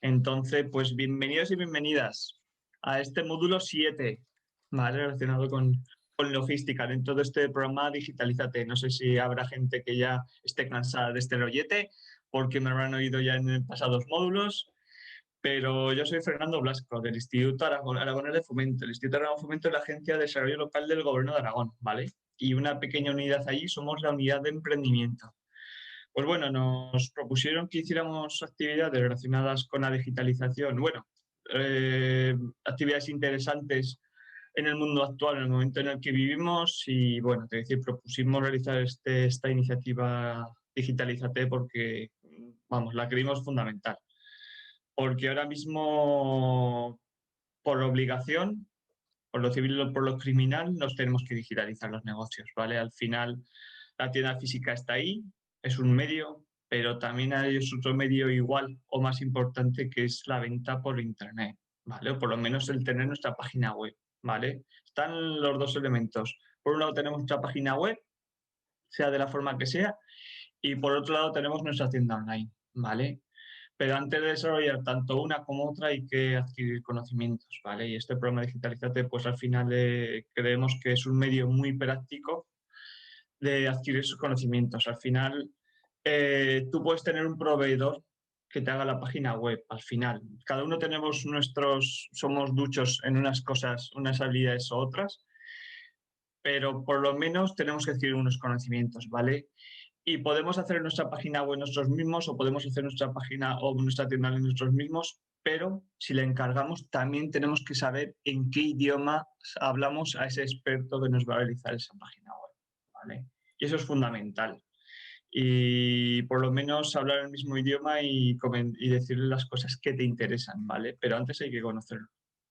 Entonces, pues bienvenidos y bienvenidas a este módulo 7, ¿vale? Relacionado con logística dentro de este programa Digitalízate. No sé si habrá gente que ya esté cansada de este rollete porque me habrán oído ya en pasados módulos, pero yo soy Fernando Blasco del Instituto Aragonés de Fomento. El Instituto Aragonés de Fomento es la agencia de desarrollo local del Gobierno de Aragón, ¿vale? Y una pequeña unidad allí somos la unidad de emprendimiento. Pues bueno, nos propusieron que hiciéramos actividades relacionadas con la digitalización. Bueno, actividades interesantes en el mundo actual, en el momento en el que vivimos. Y bueno, te decir, propusimos realizar esta iniciativa Digitalízate porque, vamos, la creímos fundamental. Porque ahora mismo, por obligación, por lo civil o por lo criminal, nos tenemos que digitalizar los negocios, ¿vale? Al final, la tienda física está ahí, es un medio, pero también hay otro medio igual o más importante que es la venta por internet, ¿vale? O por lo menos el tener nuestra página web, ¿vale? Están los dos elementos. Por un lado tenemos nuestra página web, sea de la forma que sea, y por otro lado tenemos nuestra tienda online, ¿vale? Pero antes de desarrollar tanto una como otra hay que adquirir conocimientos, ¿vale? Y este programa Digitalízate, pues al final creemos que es un medio muy práctico de adquirir esos conocimientos. Al final, tú puedes tener un proveedor que te haga la página web, al final. Cada uno tenemos somos duchos en unas cosas, unas habilidades u otras, pero por lo menos tenemos que adquirir unos conocimientos, ¿vale? Y podemos hacer nuestra página web nosotros mismos o podemos hacer nuestra página o nuestra tienda en nosotros mismos, pero si le encargamos también tenemos que saber en qué idioma hablamos a ese experto que nos va a realizar esa página web, ¿vale? Y eso es fundamental. Y por lo menos hablar el mismo idioma y decirle las cosas que te interesan, ¿vale? Pero antes hay que conocer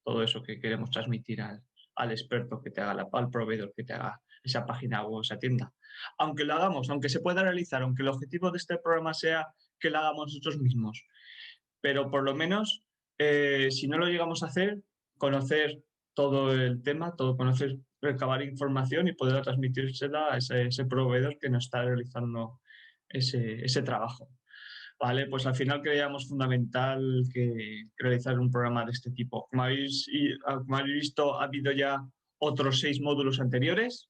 todo eso que queremos transmitir al experto que te haga, al proveedor que te haga esa página o esa tienda. Aunque lo hagamos, aunque se pueda realizar, aunque el objetivo de este programa sea que lo hagamos nosotros mismos, pero por lo menos, si no lo llegamos a hacer, conocer todo el tema, conocer, recabar información y poder transmitírsela a ese proveedor que nos está realizando ese trabajo. Vale, pues al final creíamos fundamental que realizar un programa de este tipo. Como habéis visto, ha habido ya otros 6 módulos anteriores.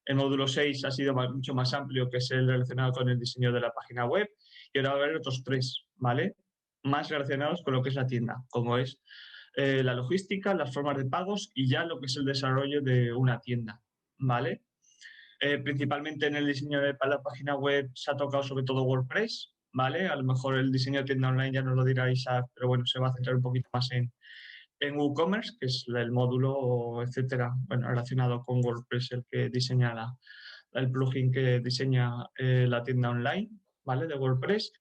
El módulo 6 ha sido mucho más amplio, que es el relacionado con el diseño de la página web, y ahora va a haber otros 3, ¿vale? Más relacionados con lo que es la tienda, como es la logística, las formas de pagos y ya lo que es el desarrollo de una tienda, ¿vale? Principalmente en el diseño de la página web se ha tocado sobre todo WordPress, ¿vale? A lo mejor el diseño de tienda online ya nos lo dirá Isaac, pero bueno, se va a centrar un poquito más en WooCommerce, que es el módulo, etcétera, bueno, relacionado con WordPress, el que diseña el plugin que diseña la tienda online, ¿vale? De WordPress.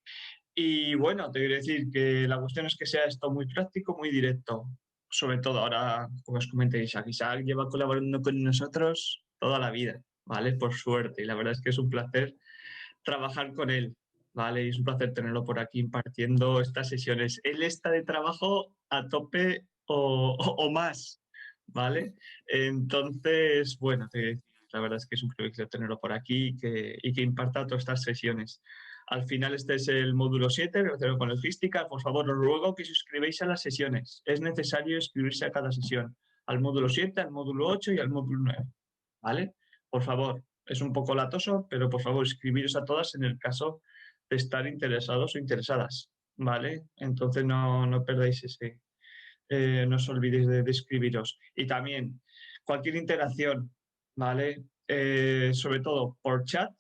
Y bueno, te quiero decir que la cuestión es que sea esto muy práctico, muy directo. Sobre todo ahora, como os comenté, Isaac lleva colaborando con nosotros toda la vida, ¿vale? Por suerte. Y la verdad es que es un placer trabajar con él, ¿vale? Y es un placer tenerlo por aquí impartiendo estas sesiones. Él está de trabajo a tope o más, ¿vale? Entonces, bueno, la verdad es que es un privilegio tenerlo por aquí y que imparta todas estas sesiones. Al final este es el módulo 7, relacionado con logística. Por favor, os ruego que os suscribáis a las sesiones. Es necesario inscribirse a cada sesión, al módulo 7, al módulo 8 y al módulo 9, ¿vale? Por favor, es un poco latoso, pero por favor, inscribiros a todas en el caso de estar interesados o interesadas, ¿vale? Entonces no perdáis no os olvidéis de inscribiros. Y también cualquier interacción, ¿vale? Sobre todo por chat,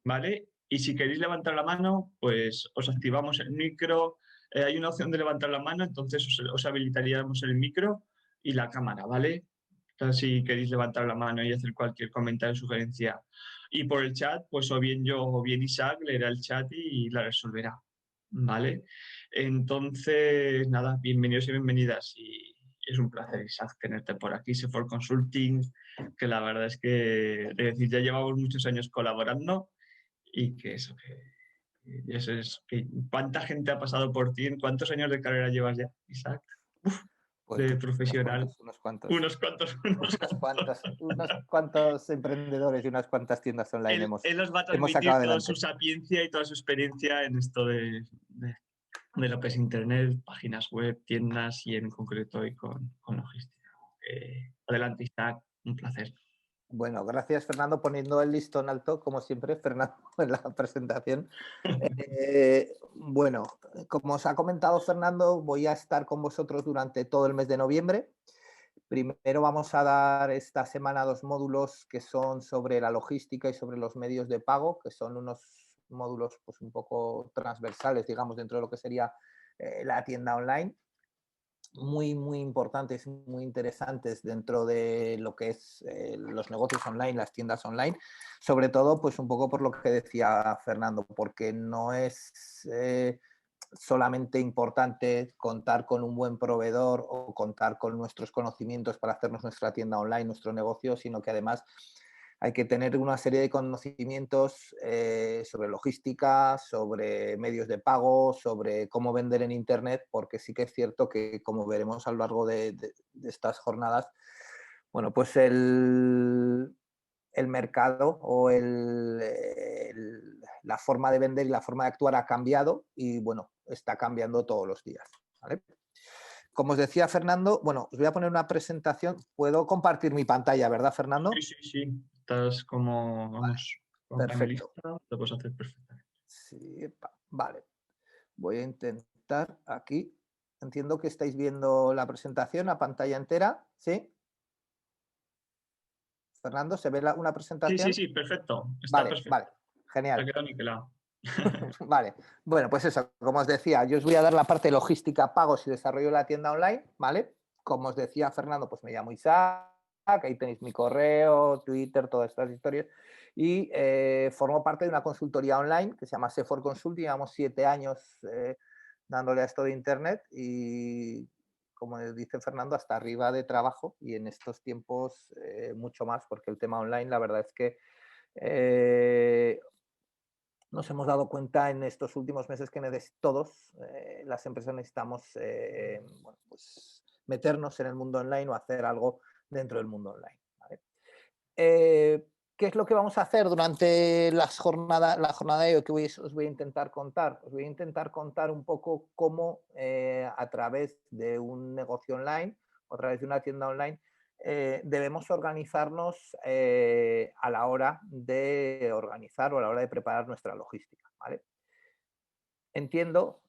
¿vale? Y si queréis levantar la mano, pues os activamos el micro. Hay una opción de levantar la mano, entonces os habilitaríamos el micro y la cámara, ¿vale? Entonces, si queréis levantar la mano y hacer cualquier comentario o sugerencia. Y por el chat, pues o bien yo o bien Isaac leerá el chat y la resolverá, ¿vale? Entonces, nada, bienvenidos y bienvenidas. Y es un placer, Isaac, tenerte por aquí, Sefor Consulting, que la verdad es que, es decir, ya llevamos muchos años colaborando y que eso, eso es, que ¿cuánta gente ha pasado por ti? ¿En cuántos años de carrera llevas ya, Isaac? Uf, Pues de profesional. unos cuantos. Unos cuantos, Unos cuantos emprendedores y unas cuantas tiendas online Él nos va a hemos transmitir sacado toda su adelante. sapiencia y toda su experiencia en esto de de lo que es Internet, páginas web, tiendas y en concreto hoy con logística. Adelante, Isaac, un placer. Bueno, gracias Fernando, poniendo el listón alto, como siempre, Fernando, en la presentación. Bueno, como os ha comentado Fernando, voy a estar con vosotros durante todo el mes de noviembre. Primero vamos a dar esta semana 2 módulos que son sobre la logística y sobre los medios de pago, que son unos módulos pues, un poco transversales, digamos, dentro de lo que sería la tienda online. Muy importantes, muy interesantes dentro de lo que es los negocios online, las tiendas online, sobre todo pues un poco por lo que decía Fernando, porque no es solamente importante contar con un buen proveedor o contar con nuestros conocimientos para hacernos nuestra tienda online, nuestro negocio, sino que además hay que tener una serie de conocimientos sobre logística, sobre medios de pago, sobre cómo vender en Internet, porque sí que es cierto que, como veremos a lo largo de estas jornadas, bueno, pues el mercado o la forma de vender y la forma de actuar ha cambiado y, bueno, está cambiando todos los días, ¿vale? Como os decía Fernando, bueno, os voy a poner una presentación. Puedo compartir mi pantalla, ¿verdad, Sí, Fernando? sí, sí. Estás como, vamos, con panelista, Perfecto. lo puedes hacer perfectamente. Sí, vale. Voy a intentar aquí. Entiendo que estáis viendo la presentación a pantalla entera, ¿sí? Fernando, ¿se ve una Sí, sí, presentación? sí, perfecto. Está Vale, perfecto. vale. Te ha Genial. quedado niquelado. Vale. Bueno, pues eso, como os decía, yo os voy a dar la parte de logística, pagos y desarrollo de la tienda online, ¿vale? Como os decía Fernando, pues me llamo Isaac, ahí tenéis mi correo, Twitter, todas estas historias. Y formo parte de una consultoría online que se llama Sefor Consult. Llevamos 7 años dándole a esto de Internet y, como dice Fernando, hasta arriba de trabajo y en estos tiempos mucho más, porque el tema online, la verdad es que nos hemos dado cuenta en estos últimos meses que todos, las empresas necesitamos bueno, pues meternos en el mundo online o hacer algo dentro del mundo online, ¿vale? ¿Qué es lo que vamos a hacer durante la jornada de hoy que os voy a intentar contar? Os voy a intentar contar un poco cómo a través de un negocio online o a través de una tienda online debemos organizarnos a la hora de organizar o a la hora de preparar nuestra logística, ¿vale? Entiendo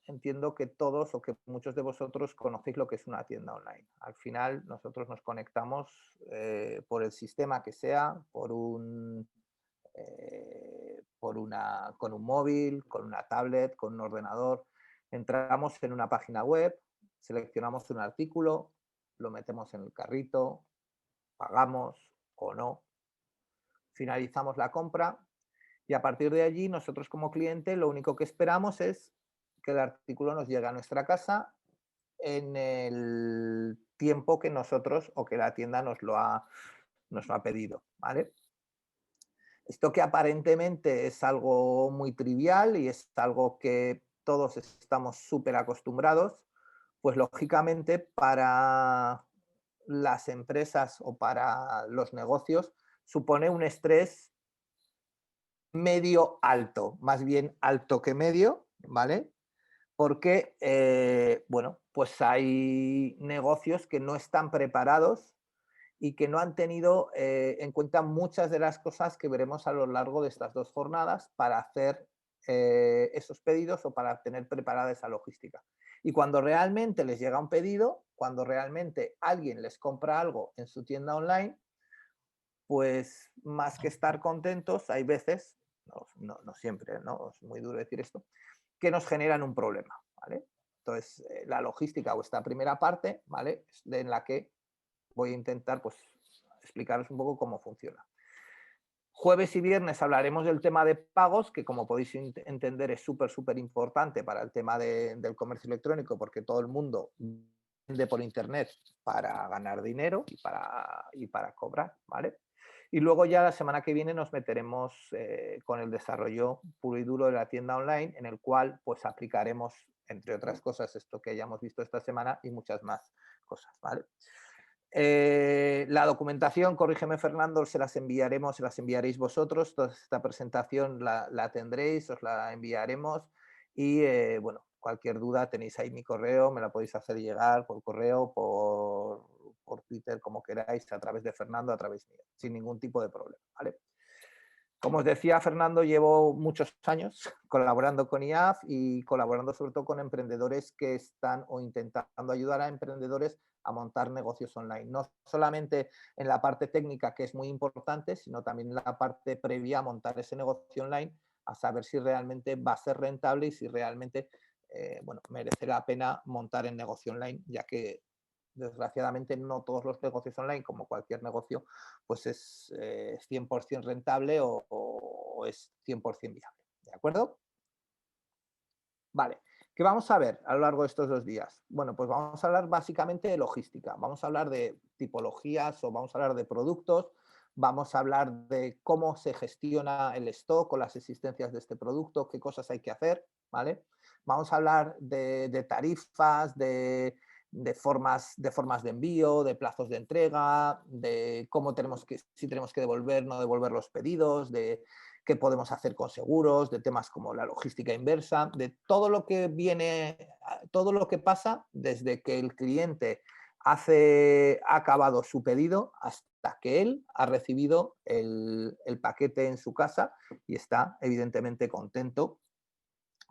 que todos o que muchos de vosotros conocéis lo que es una tienda online. Al final nosotros nos conectamos por el sistema que sea, con un móvil, con una tablet, con un ordenador. Entramos en una página web, seleccionamos un artículo, lo metemos en el carrito, pagamos o no, finalizamos la compra y a partir de allí nosotros como cliente lo único que esperamos es que el artículo nos llegue a nuestra casa en el tiempo que nosotros o que la tienda nos lo ha pedido, ¿vale? Esto que aparentemente es algo muy trivial y es algo que todos estamos súper acostumbrados, pues lógicamente para las empresas o para los negocios supone un estrés medio alto, más bien alto que medio, ¿vale? Porque, bueno, pues hay negocios que no están preparados y que no han tenido en cuenta muchas de las cosas que veremos a lo largo de estas 2 jornadas para hacer esos pedidos o para tener preparada esa logística. Y cuando realmente les llega un pedido, cuando realmente alguien les compra algo en su tienda online, pues más que estar contentos, hay veces, no siempre, ¿no? Es muy duro decir esto, que nos generan un problema, ¿vale? Entonces, la logística o esta primera parte, ¿vale? Es en la que voy a intentar, pues, explicaros un poco cómo funciona. Jueves y viernes hablaremos del tema de pagos, que como podéis entender es súper importante para el tema del comercio electrónico, porque todo el mundo vende por internet para ganar dinero y para cobrar, ¿vale? Y luego ya la semana que viene nos meteremos con el desarrollo puro y duro de la tienda online, en el cual pues aplicaremos, entre otras cosas, esto que hayamos visto esta semana y muchas más cosas, ¿vale? La documentación, corrígeme Fernando, se las enviaréis vosotros, toda esta presentación la tendréis, os la enviaremos y bueno, cualquier duda tenéis ahí mi correo, me la podéis hacer llegar por correo, por Twitter, como queráis, a través de Fernando, a través mío, sin ningún tipo de problema, ¿vale? Como os decía Fernando, llevo muchos años colaborando con IAF y colaborando sobre todo con emprendedores que están o intentando ayudar a emprendedores a montar negocios online. No solamente en la parte técnica, que es muy importante, sino también en la parte previa a montar ese negocio online, a saber si realmente va a ser rentable y si realmente bueno, merece la pena montar el negocio online, ya que desgraciadamente no todos los negocios online, como cualquier negocio, pues es 100% rentable o es 100% viable. ¿De acuerdo? Vale. ¿Qué vamos a ver a lo largo de estos 2 días? Bueno, pues vamos a hablar básicamente de logística. Vamos a hablar de tipologías o vamos a hablar de productos. Vamos a hablar de cómo se gestiona el stock o las existencias de este producto, qué cosas hay que hacer, ¿vale? Vamos a hablar de tarifas, de formas de envío, de plazos de entrega, de cómo si tenemos que devolver, no devolver los pedidos, de qué podemos hacer con seguros, de temas como la logística inversa, de todo lo que todo lo que pasa desde que el cliente ha acabado su pedido hasta que él ha recibido el paquete en su casa y está evidentemente contento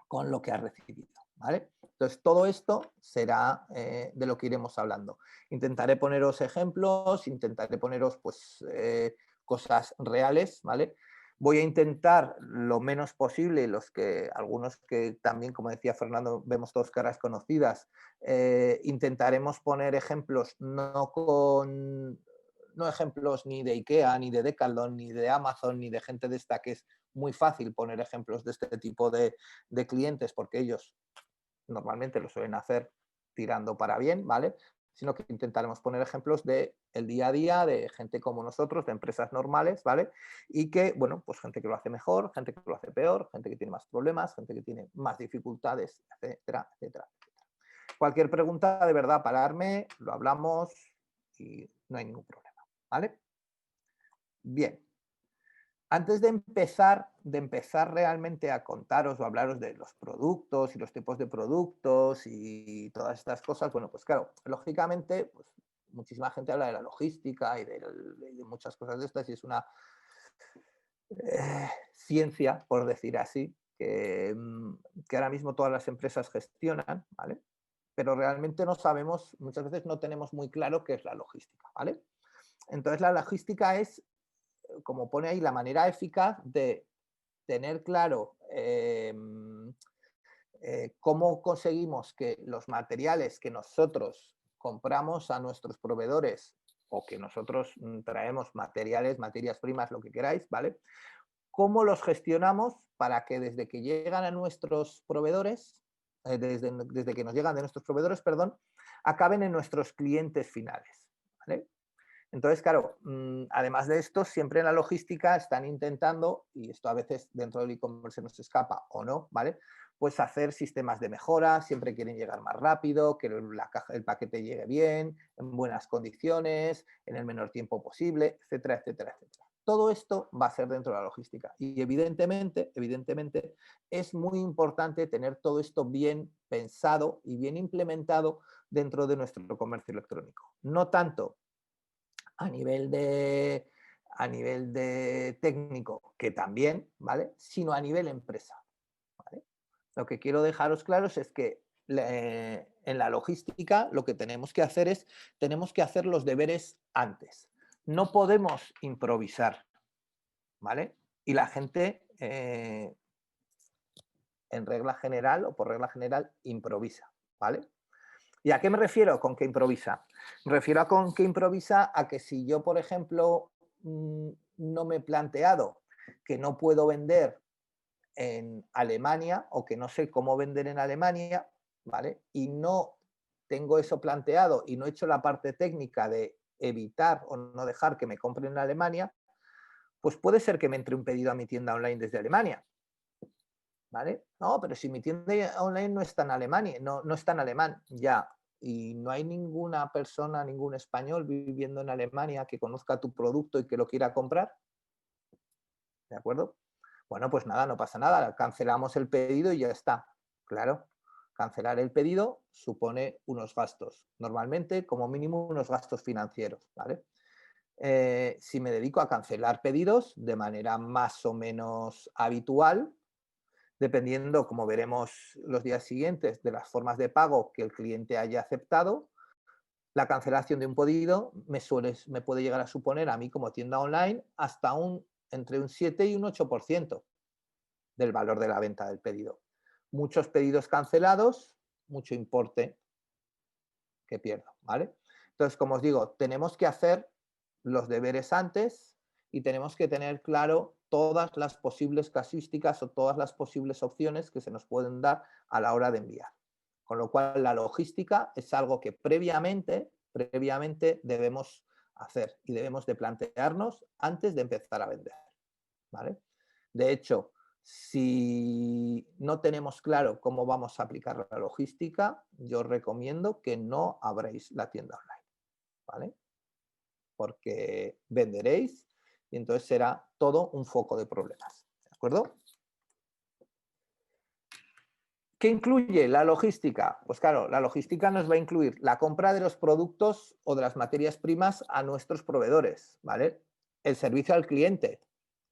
con lo que ha recibido, ¿vale? Entonces, todo esto será de lo que iremos hablando. Intentaré poneros ejemplos, intentaré poneros pues, cosas reales, ¿vale? Voy a intentar lo menos posible, algunos que también, como decía Fernando, vemos todos caras conocidas, intentaremos poner ejemplos no ejemplos ni de IKEA, ni de Decathlon, ni de Amazon, ni de gente de esta, que es muy fácil poner ejemplos de este tipo de clientes porque ellos normalmente lo suelen hacer tirando para bien, ¿vale? Sino que intentaremos poner ejemplos del día a día, de gente como nosotros, de empresas normales, ¿vale? Y que, bueno, pues gente que lo hace mejor, gente que lo hace peor, gente que tiene más problemas, gente que tiene más dificultades, etcétera, etcétera. Cualquier pregunta, de verdad, pararme, lo hablamos y no hay ningún problema, ¿vale? Bien. Antes de empezar realmente a contaros o hablaros de los productos y los tipos de productos y todas estas cosas, bueno, pues claro, lógicamente, pues muchísima gente habla de la logística y de muchas cosas de estas y es una ciencia, por decir así, que ahora mismo todas las empresas gestionan, ¿vale? Pero realmente no sabemos, muchas veces no tenemos muy claro qué es la logística, ¿vale? Entonces la logística es, como pone ahí, la manera eficaz de tener claro cómo conseguimos que los materiales que nosotros compramos a nuestros proveedores o que nosotros traemos materias primas, lo que queráis, ¿vale? ¿Cómo los gestionamos para que desde que llegan a nuestros proveedores, desde que nos llegan de nuestros proveedores, perdón, acaben en nuestros clientes finales, ¿vale? Entonces, claro, además de esto, siempre en la logística están intentando, y esto a veces dentro del e-commerce nos escapa o no, ¿vale? Pues hacer sistemas de mejora, siempre quieren llegar más rápido, que el paquete llegue bien, en buenas condiciones, en el menor tiempo posible, etcétera, etcétera, etcétera. Todo esto va a ser dentro de la logística y evidentemente es muy importante tener todo esto bien pensado y bien implementado dentro de nuestro comercio electrónico. No tanto a nivel de técnico, que también, ¿vale? Sino a nivel empresa, ¿vale? Lo que quiero dejaros claros es que en la logística lo que tenemos que hacer tenemos que hacer los deberes antes. No podemos improvisar, ¿vale? Y la gente, en regla general o por regla general, improvisa, ¿vale? ¿Y a qué me refiero con que improvisa? Me refiero a con que improvisa a que si yo, por ejemplo, no me he planteado que no puedo vender en Alemania o que no sé cómo vender en Alemania, ¿vale? Y no tengo eso planteado y no he hecho la parte técnica de evitar o no dejar que me compren en Alemania, pues puede ser que me entre un pedido a mi tienda online desde Alemania, ¿vale? No, pero si mi tienda online no está en Alemania, no está en alemán, ya, y no hay ninguna persona, ningún español viviendo en Alemania que conozca tu producto y que lo quiera comprar, ¿de acuerdo? Bueno, pues nada, no pasa nada, cancelamos el pedido y ya está, claro. Cancelar el pedido supone unos gastos, normalmente como mínimo unos gastos financieros, ¿vale? Si me dedico a cancelar pedidos de manera más o menos habitual, dependiendo, como veremos los días siguientes, de las formas de pago que el cliente haya aceptado, la cancelación de un pedido me puede llegar a suponer a mí como tienda online hasta entre un 7 y un 8% del valor de la venta del pedido. Muchos pedidos cancelados, mucho importe que pierdo, ¿vale? Entonces, como os digo, tenemos que hacer los deberes antes y tenemos que tener claro todas las posibles casuísticas o todas las posibles opciones que se nos pueden dar a la hora de enviar. Con lo cual, la logística es algo que previamente debemos hacer y debemos de plantearnos antes de empezar a vender, ¿vale? De hecho, si no tenemos claro cómo vamos a aplicar la logística, yo os recomiendo que no abráis la tienda online, ¿vale? Porque venderéis y entonces será todo un foco de problemas, ¿de acuerdo? ¿Qué incluye la logística? Pues claro, la logística nos va a incluir la compra de los productos o de las materias primas a nuestros proveedores, ¿vale? El servicio al cliente,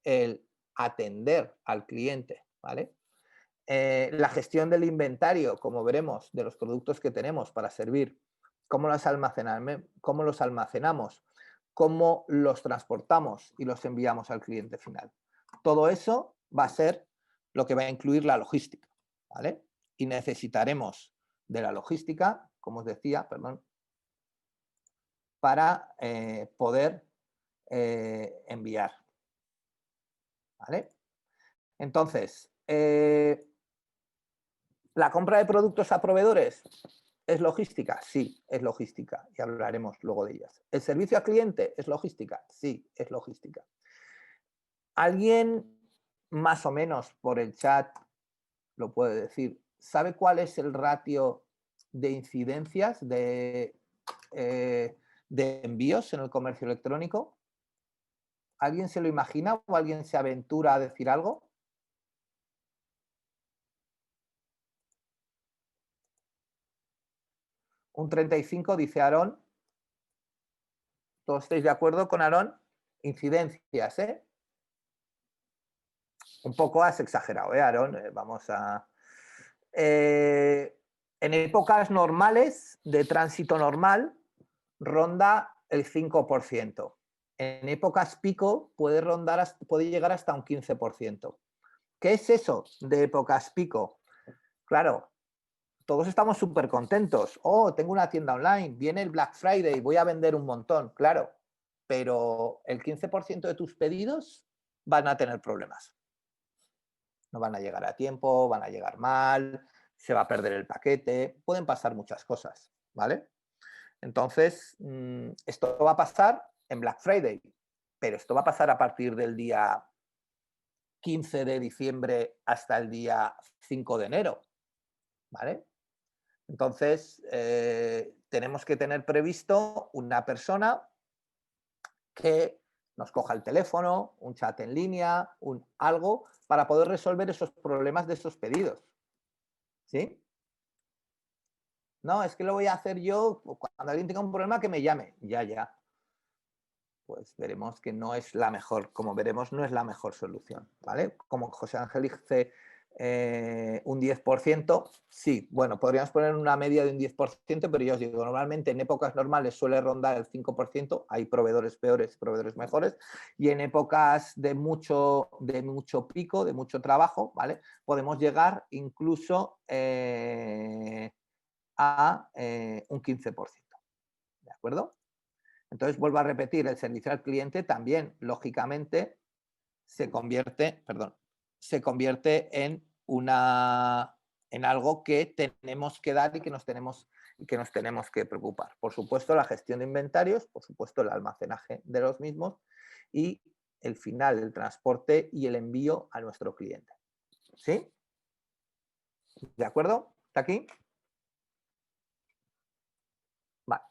el atender al cliente, ¿vale? La gestión del inventario, como veremos, de los productos que tenemos para servir, cómo los almacenamos, cómo los transportamos y los enviamos al cliente final. Todo eso va a ser lo que va a incluir la logística, ¿vale? Y necesitaremos de la logística, como os decía, perdón, para poder enviar, ¿vale? Entonces, ¿la compra de productos a proveedores es logística? Sí, es logística y hablaremos luego de ellas. ¿El servicio al cliente es logística? Sí, es logística. ¿Alguien más o menos por el chat lo puede decir? ¿Sabe cuál es el ratio de incidencias de envíos en el comercio electrónico? ¿Alguien se lo imagina o alguien se aventura a decir algo? Un 35, dice Aarón. ¿Todos estáis de acuerdo con Aarón? Incidencias, ¿eh? Un poco has exagerado, ¿eh, Aarón? Vamos a... en épocas normales, de tránsito normal, ronda el 5%. En épocas pico puede llegar hasta un 15%. ¿Qué es eso de épocas pico? Claro, todos estamos súper contentos. Oh, tengo una tienda online, viene el Black Friday, voy a vender un montón, claro. Pero el 15% de tus pedidos van a tener problemas. No van a llegar a tiempo, van a llegar mal, se va a perder el paquete, pueden pasar muchas cosas, ¿vale? Entonces, esto va a pasar en Black Friday, pero esto va a pasar a partir del día 15 de diciembre hasta el día 5 de enero, ¿vale? Entonces, tenemos que tener previsto una persona que nos coja el teléfono, un chat en línea, algo para poder resolver esos problemas de esos pedidos. ¿Sí? No, es que lo voy a hacer yo, cuando alguien tenga un problema que me llame. Ya. Pues veremos que no es la mejor, como veremos, no es la mejor solución, ¿vale? Como José Ángel dice, un 10%, sí, bueno, podríamos poner una media de un 10%, pero yo os digo, normalmente en épocas normales suele rondar el 5%, hay proveedores peores, proveedores mejores, y en épocas de mucho pico, de mucho trabajo, ¿vale? Podemos llegar incluso a un 15%, ¿de acuerdo? Entonces, vuelvo a repetir, el servicio al cliente también, lógicamente, se convierte en algo que tenemos que dar y que nos tenemos que preocupar. Por supuesto, la gestión de inventarios, por supuesto, el almacenaje de los mismos y el final, el transporte y el envío a nuestro cliente. ¿Sí? ¿De acuerdo? ¿Está aquí? Vale.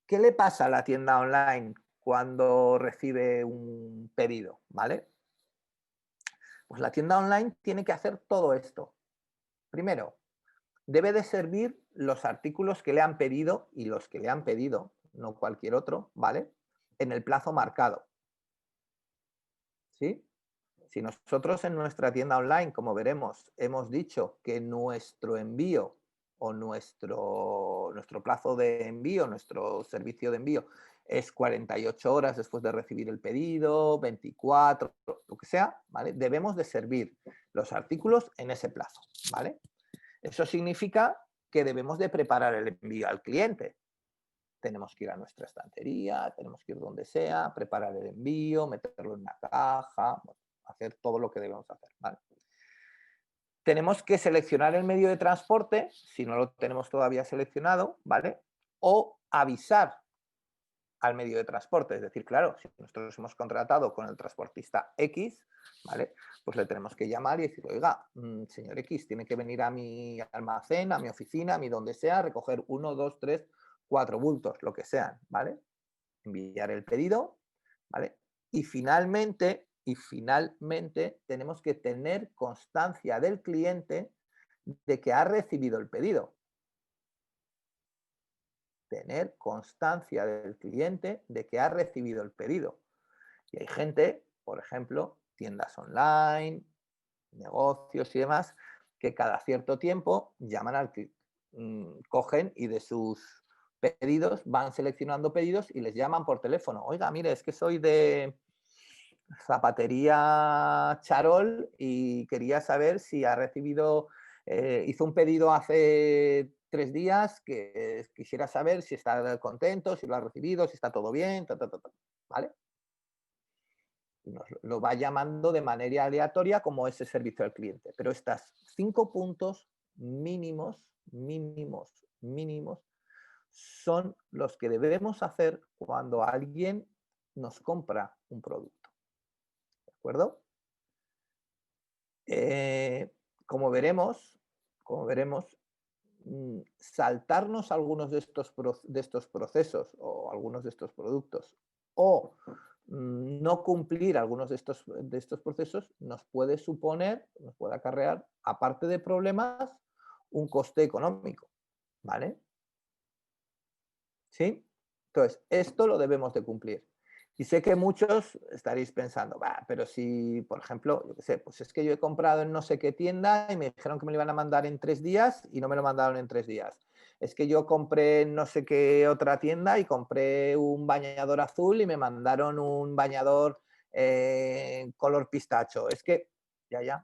¿Qué le pasa a la tienda online cuando recibe un pedido? ¿Vale? Pues la tienda online tiene que hacer todo esto, Primero, debe de servir los artículos que le han pedido y los que le han pedido, no cualquier otro, ¿vale? En el plazo marcado, ¿sí? Si nosotros en nuestra tienda online, como veremos, hemos dicho que nuestro envío o nuestro plazo de envío, nuestro servicio de envío es 48 horas después de recibir el pedido, 24, lo que sea, ¿vale? Debemos de servir los artículos en ese plazo, ¿vale? Eso significa que debemos de preparar el envío al cliente. Tenemos que ir a nuestra estantería, tenemos que ir donde sea, preparar el envío, meterlo en una caja, bueno, hacer todo lo que debemos hacer, ¿vale? Tenemos que seleccionar el medio de transporte, si no lo tenemos todavía seleccionado, ¿vale? O avisar al medio de transporte. Es decir, claro, si nosotros hemos contratado con el transportista X, ¿vale? Pues le tenemos que llamar y decir, oiga, señor X, tiene que venir a mi almacén, a mi oficina, a mi donde sea, a recoger 1, 2, 3, 4 bultos, lo que sean, ¿vale? Enviar el pedido, ¿vale? Y finalmente tenemos que tener constancia del cliente de que ha recibido el pedido. Tener constancia del cliente de que ha recibido el pedido. Y hay gente, por ejemplo, tiendas online, negocios y demás, que cada cierto tiempo llaman al cliente, cogen y de sus pedidos van seleccionando pedidos y les llaman por teléfono. Oiga, mire, es que soy de Zapatería Charol y quería saber si ha recibido, hizo un pedido hace 3 días, que quisiera saber si está contento, si lo ha recibido, si está todo bien, ¿vale? Y nos lo va llamando de manera aleatoria como ese servicio al cliente. Pero estos 5 puntos mínimos, son los que debemos hacer cuando alguien nos compra un producto. ¿De acuerdo? Como veremos, saltarnos algunos de estos procesos o algunos de estos productos o no cumplir algunos de estos procesos nos puede acarrear, aparte de problemas, un coste económico, ¿vale? ¿Sí? Entonces, esto lo debemos de cumplir. Y sé que muchos estaréis pensando, pero si, por ejemplo, yo qué sé, pues es que yo he comprado en no sé qué tienda y me dijeron que me lo iban a mandar en 3 días y no me lo mandaron en 3 días. Es que yo compré en no sé qué otra tienda y compré un bañador azul y me mandaron un bañador color pistacho. Es que, ya.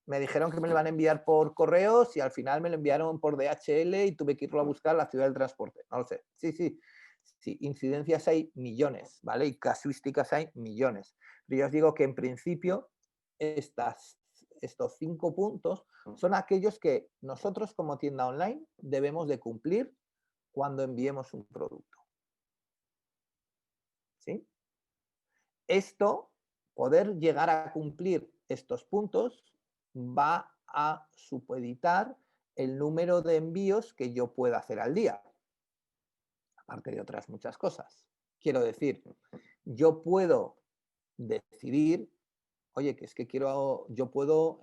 Me dijeron que me lo iban a enviar por correos y al final me lo enviaron por DHL y tuve que irlo a buscar a la ciudad del transporte. No lo sé. Sí, incidencias hay millones, ¿vale? Y casuísticas hay millones. Pero yo os digo que en principio estos 5 puntos son aquellos que nosotros como tienda online debemos de cumplir cuando enviemos un producto. ¿Sí? Esto, poder llegar a cumplir estos puntos, va a supeditar el número de envíos que yo pueda hacer al día, aparte de otras muchas cosas. Quiero decir, yo puedo decidir, oye, que es que yo puedo,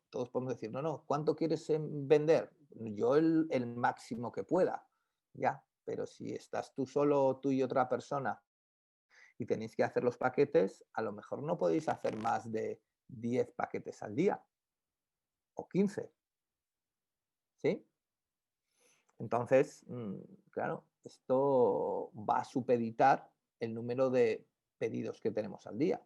todos podemos decir, no, ¿cuánto quieres vender? Yo el máximo que pueda, ya, pero si estás tú solo, tú y otra persona, y tenéis que hacer los paquetes, a lo mejor no podéis hacer más de 10 paquetes al día o 15, ¿sí? Entonces, claro, esto va a supeditar el número de pedidos que tenemos al día.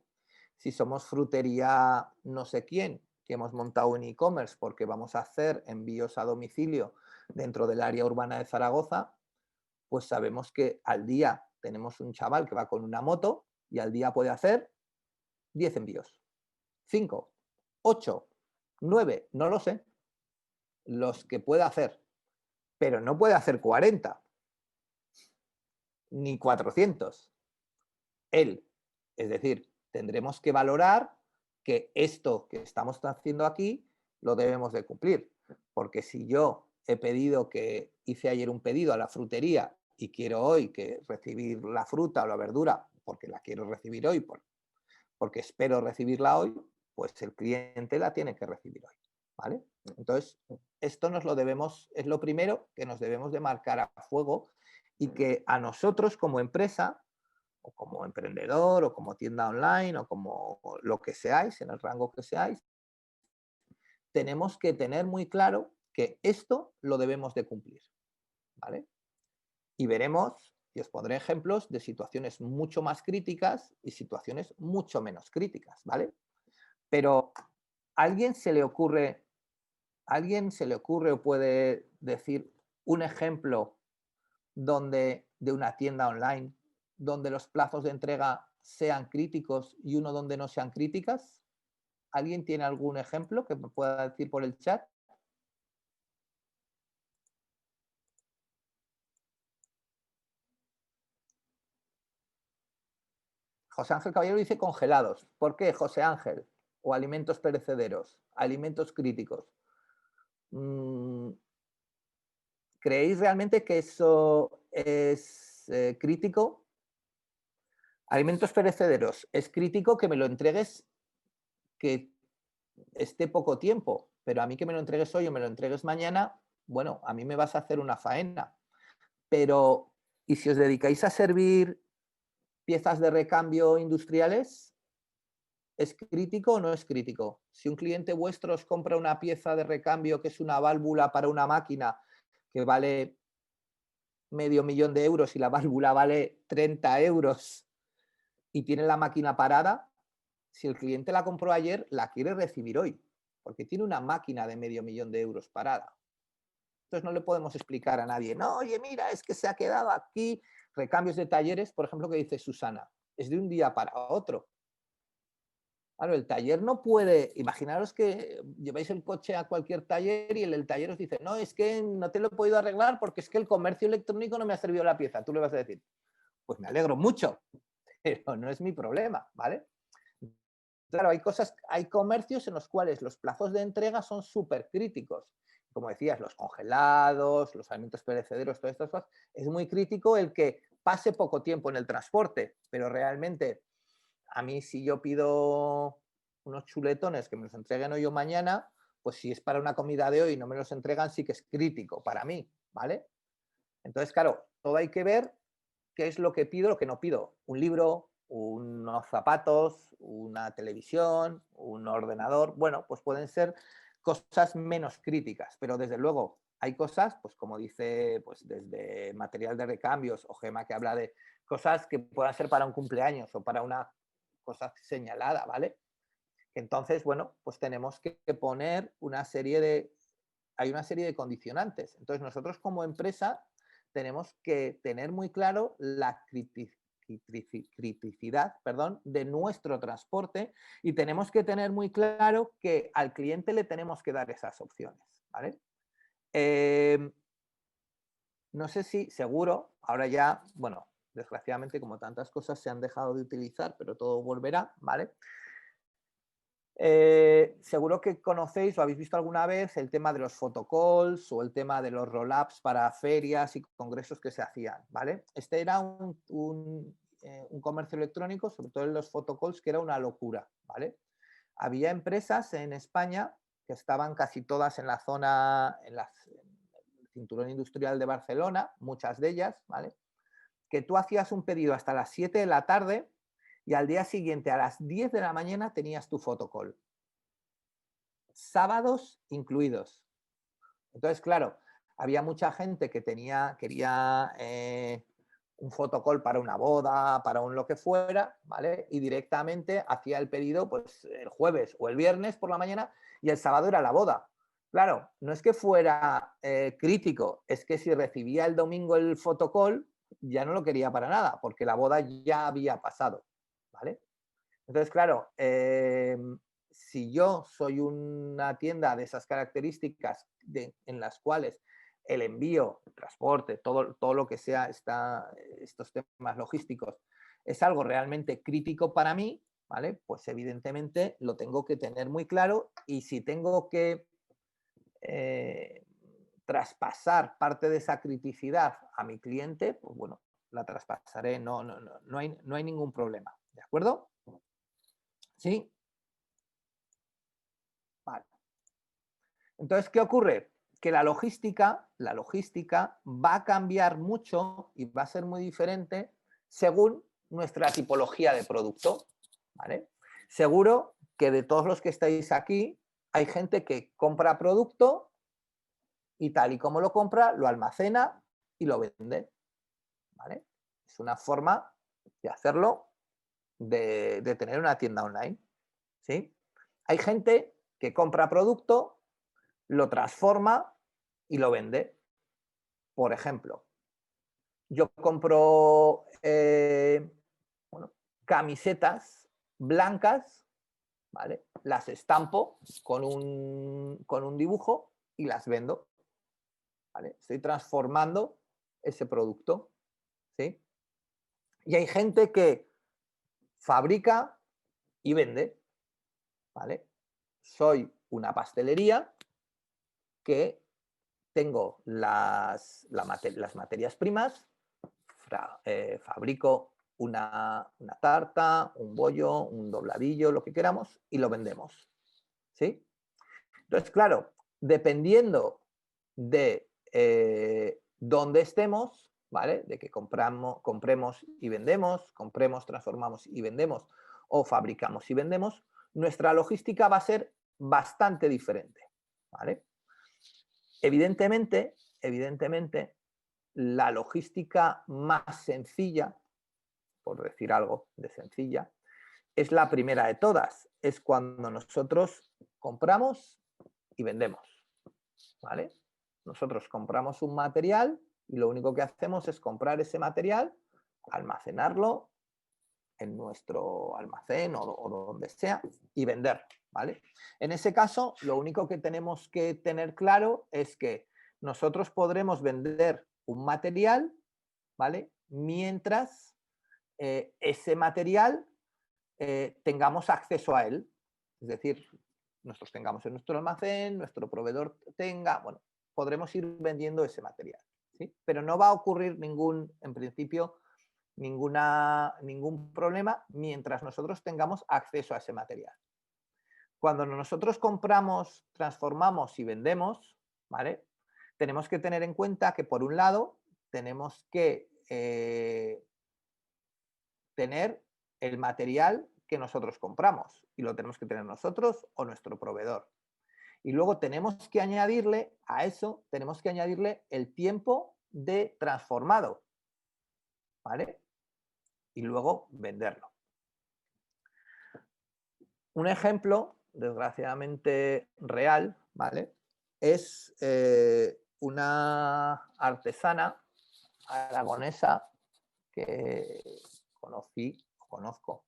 Si somos frutería no sé quién, que hemos montado un e-commerce porque vamos a hacer envíos a domicilio dentro del área urbana de Zaragoza, pues sabemos que al día tenemos un chaval que va con una moto y al día puede hacer 10 envíos, 5, 8, 9, no lo sé, los que pueda hacer, pero no puede hacer 40 ni 400. Él, es decir, tendremos que valorar que esto que estamos haciendo aquí lo debemos de cumplir, porque si yo hice ayer un pedido a la frutería y quiero hoy recibir la fruta o la verdura, porque la quiero recibir hoy, porque espero recibirla hoy, pues el cliente la tiene que recibir hoy, ¿vale? Entonces, esto es lo primero que nos debemos de marcar a fuego y que a nosotros como empresa o como emprendedor o como tienda online o como lo que seáis, en el rango que seáis, tenemos que tener muy claro que esto lo debemos de cumplir, ¿vale? Y veremos, y os pondré ejemplos de situaciones mucho más críticas y situaciones mucho menos críticas, ¿vale? Pero ¿a alguien se le ocurre o puede decir un ejemplo de una tienda online donde los plazos de entrega sean críticos y uno donde no sean críticas? ¿Alguien tiene algún ejemplo que me pueda decir por el chat? José Ángel Caballero dice congelados. ¿Por qué, José Ángel? O alimentos perecederos, alimentos críticos. ¿Creéis realmente que eso es crítico? Alimentos perecederos, es crítico que me lo entregues que esté poco tiempo, pero a mí que me lo entregues hoy o me lo entregues mañana, bueno, a mí me vas a hacer una faena. Pero, ¿y si os dedicáis a servir piezas de recambio industriales? ¿Es crítico o no es crítico? Si un cliente vuestro os compra una pieza de recambio que es una válvula para una máquina que vale $500.000 y la válvula vale 30 euros y tiene la máquina parada, si el cliente la compró ayer, la quiere recibir hoy, porque tiene una máquina de $500.000 parada. Entonces no le podemos explicar a nadie, no, oye, mira, es que se ha quedado aquí. Recambios de talleres, por ejemplo, que dice Susana, es de un día para otro. Claro, el taller no puede, imaginaros que lleváis el coche a cualquier taller y el taller os dice, no, es que no te lo he podido arreglar porque es que el comercio electrónico no me ha servido la pieza. Tú le vas a decir, pues me alegro mucho, pero no es mi problema, ¿vale? Claro, hay comercios en los cuales los plazos de entrega son súper críticos. Como decías, los congelados, los alimentos perecederos, todas estas cosas, es muy crítico el que pase poco tiempo en el transporte, pero realmente a mí si yo pido unos chuletones que me los entreguen hoy o mañana, pues si es para una comida de hoy y no me los entregan, sí que es crítico para mí, ¿vale? Entonces, claro, todo hay que ver qué es lo que pido, lo que no pido. Un libro, unos zapatos, una televisión, un ordenador, bueno, pues pueden ser cosas menos críticas, pero desde luego hay cosas, pues como dice, pues desde material de recambios o Gema que habla de cosas que puedan ser para un cumpleaños o para una cosa señalada, ¿vale? Entonces, bueno, pues tenemos que poner hay una serie de condicionantes. Entonces, nosotros como empresa tenemos que tener muy claro la criticidad, de nuestro transporte y tenemos que tener muy claro que al cliente le tenemos que dar esas opciones, ¿vale? No sé si, seguro, ahora ya, bueno, desgraciadamente como tantas cosas se han dejado de utilizar, pero todo volverá, ¿vale? Seguro que conocéis o habéis visto alguna vez el tema de los photocalls o el tema de los roll-ups para ferias y congresos que se hacían, ¿vale? Este era un comercio electrónico, sobre todo en los photocalls, que era una locura, ¿vale? Había empresas en España que estaban casi todas en la zona, en el cinturón industrial de Barcelona, muchas de ellas, ¿vale? Que tú hacías un pedido hasta las 7 de la tarde y al día siguiente a las 10 de la mañana tenías tu photocall. Sábados incluidos. Entonces, claro, había mucha gente que quería un photocall para una boda, para un lo que fuera, ¿vale? Y directamente hacía el pedido pues el jueves o el viernes por la mañana y el sábado era la boda. Claro, no es que fuera crítico, es que si recibía el domingo el photocall, ya no lo quería para nada, porque la boda ya había pasado, ¿vale? Entonces, claro, si yo soy una tienda de esas características en las cuales el envío, el transporte, todo lo que sea estos temas logísticos es algo realmente crítico para mí, ¿vale? Pues evidentemente lo tengo que tener muy claro y si tengo que traspasar parte de esa criticidad a mi cliente, pues bueno, la traspasaré, no hay ningún problema, ¿de acuerdo? ¿Sí? Vale. Entonces, ¿qué ocurre? que la logística va a cambiar mucho y va a ser muy diferente según nuestra tipología de producto, ¿vale? Seguro que de todos los que estáis aquí, hay gente que compra producto y tal y como lo compra, lo almacena y lo vende, ¿vale? Es una forma de hacerlo, de tener una tienda online, ¿sí? Hay gente que compra producto, lo transforma y lo vende. Por ejemplo, yo compro bueno, camisetas blancas, ¿vale? Las estampo con un dibujo y las vendo, ¿vale? Estoy transformando ese producto, ¿sí? Y hay gente que fabrica y vende, ¿vale? Soy una pastelería que tengo las materias primas, fabrico una tarta, un bollo, un dobladillo, lo que queramos, y lo vendemos, ¿sí? Entonces, claro, dependiendo de dónde estemos, ¿vale? De que compremos y vendemos, compremos, transformamos y vendemos, o fabricamos y vendemos, nuestra logística va a ser bastante diferente, ¿vale? Evidentemente, la logística más sencilla, por decir algo de sencilla, es la primera de todas. Es cuando nosotros compramos y vendemos, ¿vale? Nosotros compramos un material y lo único que hacemos es comprar ese material, almacenarlo en nuestro almacén o donde sea y vender, ¿vale? En ese caso, lo único que tenemos que tener claro es que nosotros podremos vender un material, ¿vale? Mientras ese material tengamos acceso a él. Es decir, nosotros tengamos en nuestro almacén, nuestro proveedor tenga, bueno, podremos ir vendiendo ese material, ¿sí? Pero no va a ocurrir en principio, ningún problema mientras nosotros tengamos acceso a ese material. Cuando nosotros compramos, transformamos y vendemos, ¿vale? Tenemos que tener en cuenta que, por un lado, tenemos que tener el material que nosotros compramos y lo tenemos que tener nosotros o nuestro proveedor. Y luego tenemos que añadirle a eso, tenemos que añadirle el tiempo de transformado, ¿vale? Y luego venderlo. Un ejemplo, desgraciadamente real, ¿vale? Es una artesana aragonesa que conozco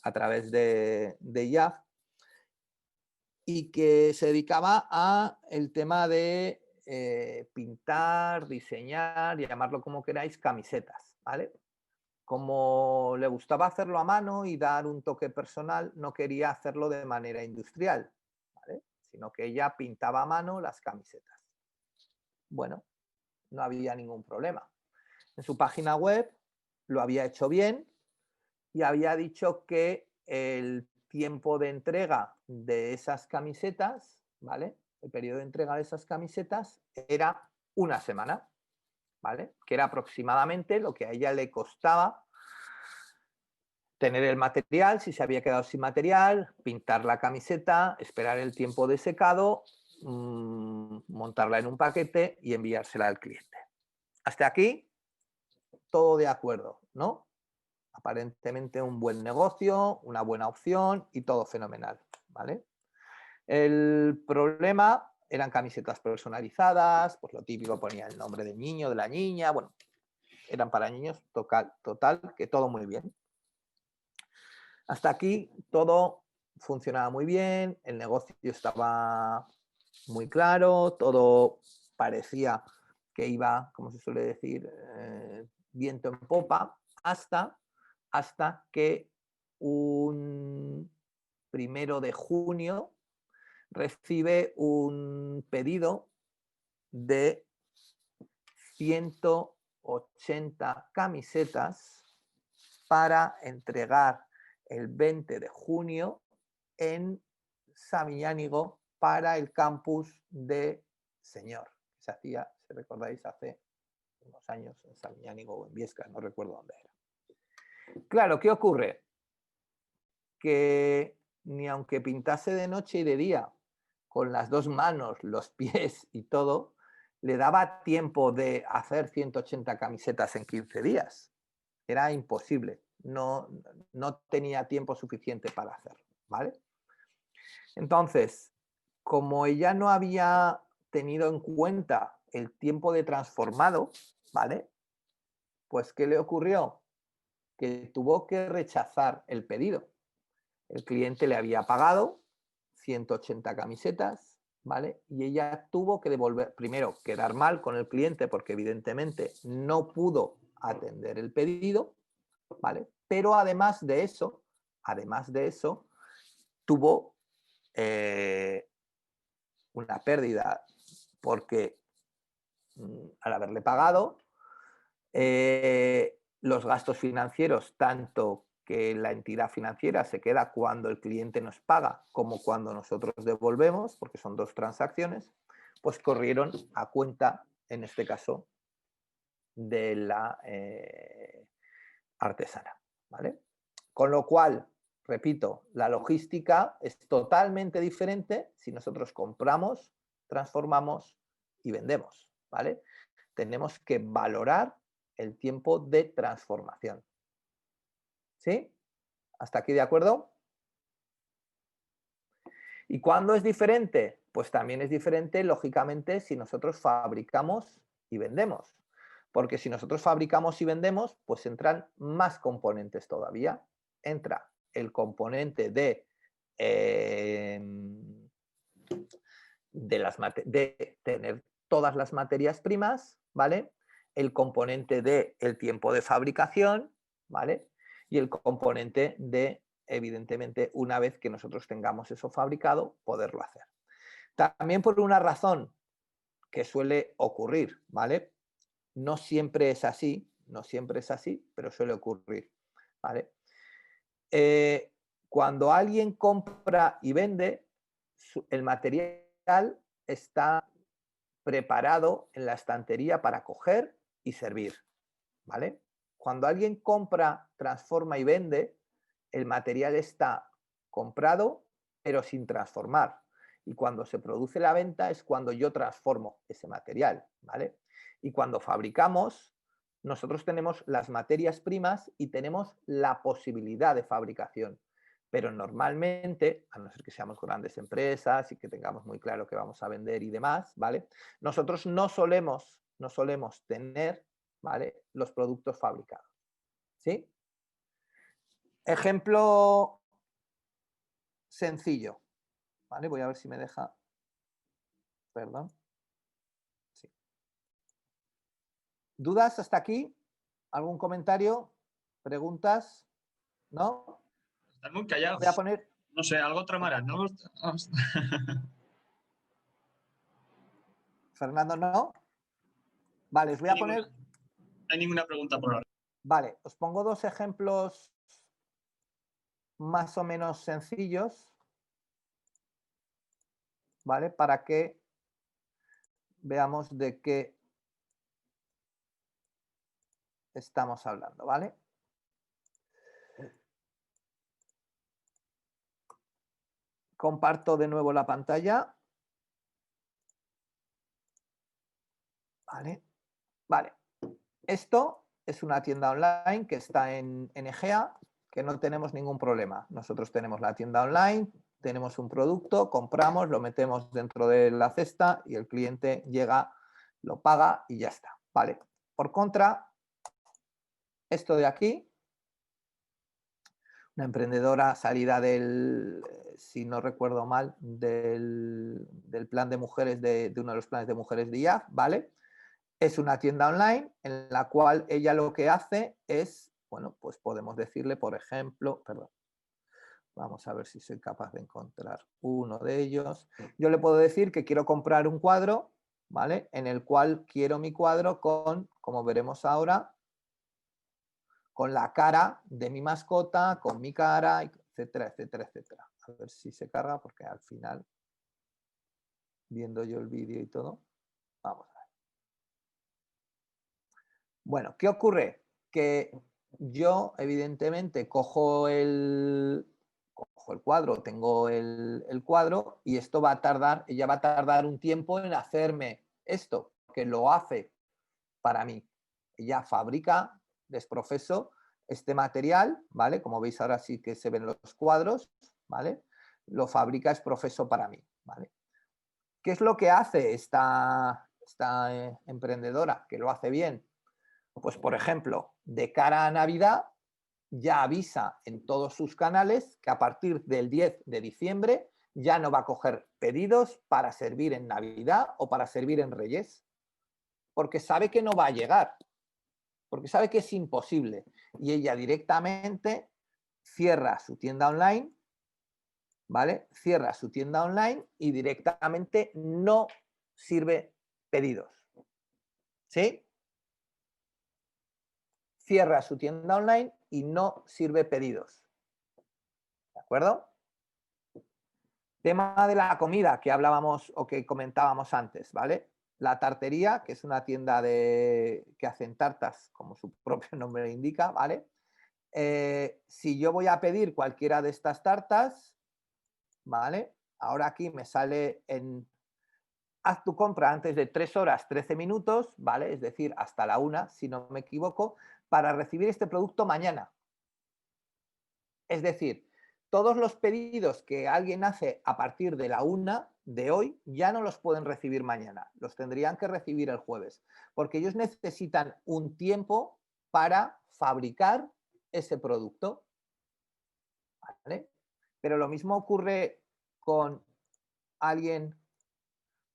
a través de IAF, y que se dedicaba a el tema de pintar, diseñar, llamarlo como queráis, camisetas, ¿vale? Como le gustaba hacerlo a mano y dar un toque personal, no quería hacerlo de manera industrial, ¿vale? Sino que ella pintaba a mano las camisetas. Bueno, no había ningún problema. En su página web lo había hecho bien y había dicho que el tiempo de entrega de esas camisetas, ¿vale? El periodo de entrega de esas camisetas era una semana, ¿vale? Que era aproximadamente lo que a ella le costaba tener el material, si se había quedado sin material, pintar la camiseta, esperar el tiempo de secado, montarla en un paquete y enviársela al cliente. Hasta aquí, todo de acuerdo, ¿no? Aparentemente un buen negocio, una buena opción y todo fenomenal, ¿vale? El problema eran camisetas personalizadas, pues lo típico, ponía el nombre del niño, de la niña, bueno, eran para niños, total, que todo muy bien. Hasta aquí todo funcionaba muy bien, el negocio estaba muy claro, todo parecía que iba, como se suele decir, viento en popa, hasta que un 1 de junio recibe un pedido de 180 camisetas para entregar el 20 de junio en Samiñánigo para el campus de señor. Se hacía, si recordáis, hace unos años en Samiñánigo o en Viescas, no recuerdo dónde era. Claro, ¿qué ocurre? Que ni aunque pintase de noche y de día, con las dos manos, los pies y todo, le daba tiempo de hacer 180 camisetas en 15 días. Era imposible, no tenía tiempo suficiente para hacerlo, ¿vale? Entonces, como ella no había tenido en cuenta el tiempo de transformado, ¿vale? Pues, ¿qué le ocurrió? Que tuvo que rechazar el pedido. El cliente le había pagado 180 camisetas, ¿vale? Y ella tuvo que devolver, primero, quedar mal con el cliente porque evidentemente no pudo atender el pedido, ¿vale? Pero además de eso, tuvo una pérdida porque al haberle pagado, los gastos financieros, tanto que la entidad financiera se queda cuando el cliente nos paga como cuando nosotros devolvemos, porque son dos transacciones, pues corrieron a cuenta, en este caso, de la artesana, ¿vale? Con lo cual, repito, la logística es totalmente diferente si nosotros compramos, transformamos y vendemos, ¿vale? Tenemos que valorar el tiempo de transformación. ¿Sí? ¿Hasta aquí de acuerdo? ¿Y cuándo es diferente? Pues también es diferente, lógicamente, si nosotros fabricamos y vendemos. Porque si nosotros fabricamos y vendemos, pues entran más componentes todavía. Entra el componente de tener todas las materias primas, ¿vale? El componente de el tiempo de fabricación, ¿vale? Y el componente de, evidentemente, una vez que nosotros tengamos eso fabricado, poderlo hacer. También por una razón que suele ocurrir, ¿vale? No siempre es así, pero suele ocurrir, ¿vale? Cuando alguien compra y vende, el material está preparado en la estantería para coger y servir, ¿vale? Cuando alguien compra, transforma y vende, el material está comprado, pero sin transformar. Y cuando se produce la venta es cuando yo transformo ese material, ¿vale? Y cuando fabricamos, nosotros tenemos las materias primas y tenemos la posibilidad de fabricación. Pero normalmente, a no ser que seamos grandes empresas y que tengamos muy claro que vamos a vender y demás, ¿vale? Nosotros no solemos tener, ¿vale?, los productos fabricados. ¿Sí? Ejemplo sencillo, ¿vale? Voy a ver si me deja. Perdón. Sí. ¿Dudas hasta aquí? ¿Algún comentario? ¿Preguntas? ¿No? Están muy callados. Voy a poner. No sé, algo tramarán, ¿no? Fernando, ¿no? Vale, os voy a poner. No hay ninguna pregunta por ahora. Vale, os pongo dos ejemplos más o menos sencillos, ¿vale? Para que veamos de qué estamos hablando, ¿vale? Comparto de nuevo la pantalla. Vale. Esto es una tienda online que está en Egea, que no tenemos ningún problema. Nosotros tenemos la tienda online, tenemos un producto, compramos, lo metemos dentro de la cesta y el cliente llega, lo paga y ya está. Vale. Por contra, esto de aquí, una emprendedora salida del, si no recuerdo mal, del plan de mujeres, de uno de los planes de mujeres de IAF, ¿vale? Es una tienda online en la cual ella lo que hace es, bueno, pues podemos decirle, por ejemplo, perdón, vamos a ver si soy capaz de encontrar uno de ellos. Yo le puedo decir que quiero comprar un cuadro, ¿vale? En el cual quiero mi cuadro con, como veremos ahora, con la cara de mi mascota, con mi cara, etcétera, etcétera, etcétera. A ver si se carga porque al final, viendo yo el vídeo y todo, Vamos a ver. Bueno, ¿qué ocurre? Que yo, evidentemente, cojo el cuadro, tengo el cuadro y esto va a tardar, ella va a tardar un tiempo en hacerme esto, que lo hace para mí. Ella fabrica, desprofeso, este material, ¿vale? Como veis ahora sí que se ven los cuadros, ¿vale? Lo fabrica desprofeso para mí, ¿vale? ¿Qué es lo que hace esta emprendedora? Que lo hace bien. Pues, por ejemplo, de cara a Navidad, ya avisa en todos sus canales que a partir del 10 de diciembre ya no va a coger pedidos para servir en Navidad o para servir en Reyes, porque sabe que no va a llegar, porque sabe que es imposible. Y ella directamente cierra su tienda online, ¿vale? Cierra su tienda online y directamente no sirve pedidos. ¿Sí? Cierra su tienda online y no sirve pedidos. ¿De acuerdo? Tema de la comida que hablábamos o que comentábamos antes, ¿vale? La tartería, que es una tienda que hacen tartas, como su propio nombre indica, ¿vale? Si yo voy a pedir cualquiera de estas tartas, ¿vale? Ahora aquí me sale en haz tu compra antes de 3 horas 13 minutos, ¿vale? Es decir, hasta la 1, si no me equivoco, para recibir este producto mañana. Es decir, todos los pedidos que alguien hace a partir de la 1 de hoy ya no los pueden recibir mañana, los tendrían que recibir el jueves, porque ellos necesitan un tiempo para fabricar ese producto, ¿vale? Pero lo mismo ocurre con alguien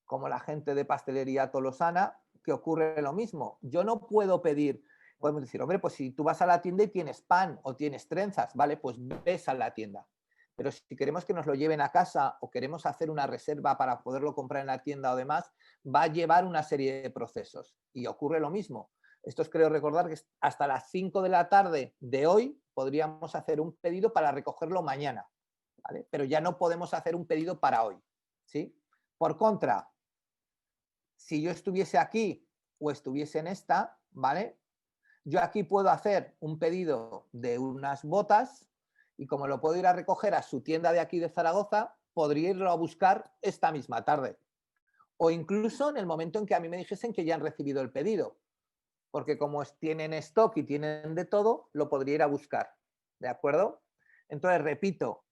como la gente de pastelería tolosana, que ocurre lo mismo. Yo no puedo pedir, podemos decir, hombre, pues si tú vas a la tienda y tienes pan o tienes trenzas, vale, pues ves a la tienda. Pero si queremos que nos lo lleven a casa o queremos hacer una reserva para poderlo comprar en la tienda o demás, va a llevar una serie de procesos. Y ocurre lo mismo. Esto creo recordar que hasta las 5 de la tarde de hoy podríamos hacer un pedido para recogerlo mañana, ¿vale? Pero ya no podemos hacer un pedido para hoy, ¿sí? Por contra, si yo estuviese aquí o estuviese en esta, ¿vale? Yo aquí puedo hacer un pedido de unas botas y como lo puedo ir a recoger a su tienda de aquí de Zaragoza, podría irlo a buscar esta misma tarde. O incluso en el momento en que a mí me dijesen que ya han recibido el pedido. Porque como tienen stock y tienen de todo, lo podría ir a buscar. ¿De acuerdo? Entonces, repito,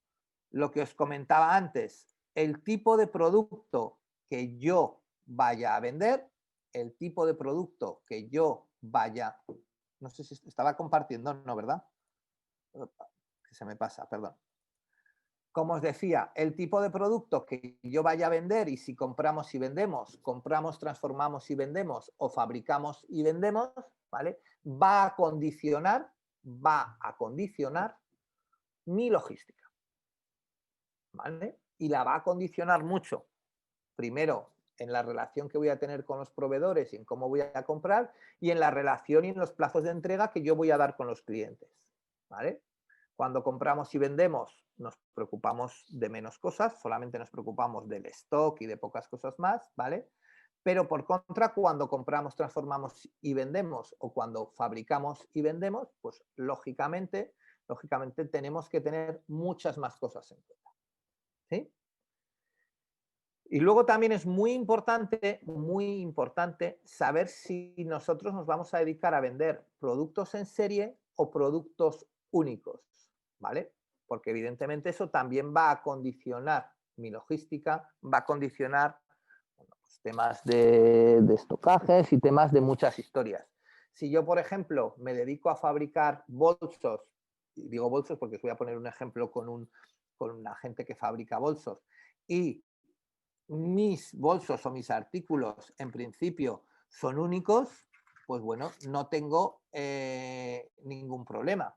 lo que os comentaba antes, el tipo de producto que yo vaya a vender, el tipo de producto que yo vaya, no sé si estaba compartiendo, no, ¿verdad? Que se me pasa, perdón. Como os decía, el tipo de producto que yo vaya a vender y si compramos y vendemos, compramos, transformamos y vendemos o fabricamos y vendemos, ¿vale? Va a condicionar mi logística, ¿vale? Y la va a condicionar mucho. Primero, en la relación que voy a tener con los proveedores y en cómo voy a comprar y en la relación y en los plazos de entrega que yo voy a dar con los clientes, ¿vale? Cuando compramos y vendemos nos preocupamos de menos cosas, solamente nos preocupamos del stock y de pocas cosas más, ¿vale? Pero por contra, cuando compramos, transformamos y vendemos o cuando fabricamos y vendemos, pues lógicamente tenemos que tener muchas más cosas en cuenta, ¿sí? Y luego también es muy importante saber si nosotros nos vamos a dedicar a vender productos en serie o productos únicos, ¿vale? Porque evidentemente eso también va a condicionar mi logística, va a condicionar bueno, pues temas de estocajes y temas de muchas historias. Si yo, por ejemplo, me dedico a fabricar bolsos, y digo bolsos porque os voy a poner un ejemplo con una gente que fabrica bolsos, y mis bolsos o mis artículos en principio son únicos, pues bueno, no tengo ningún problema.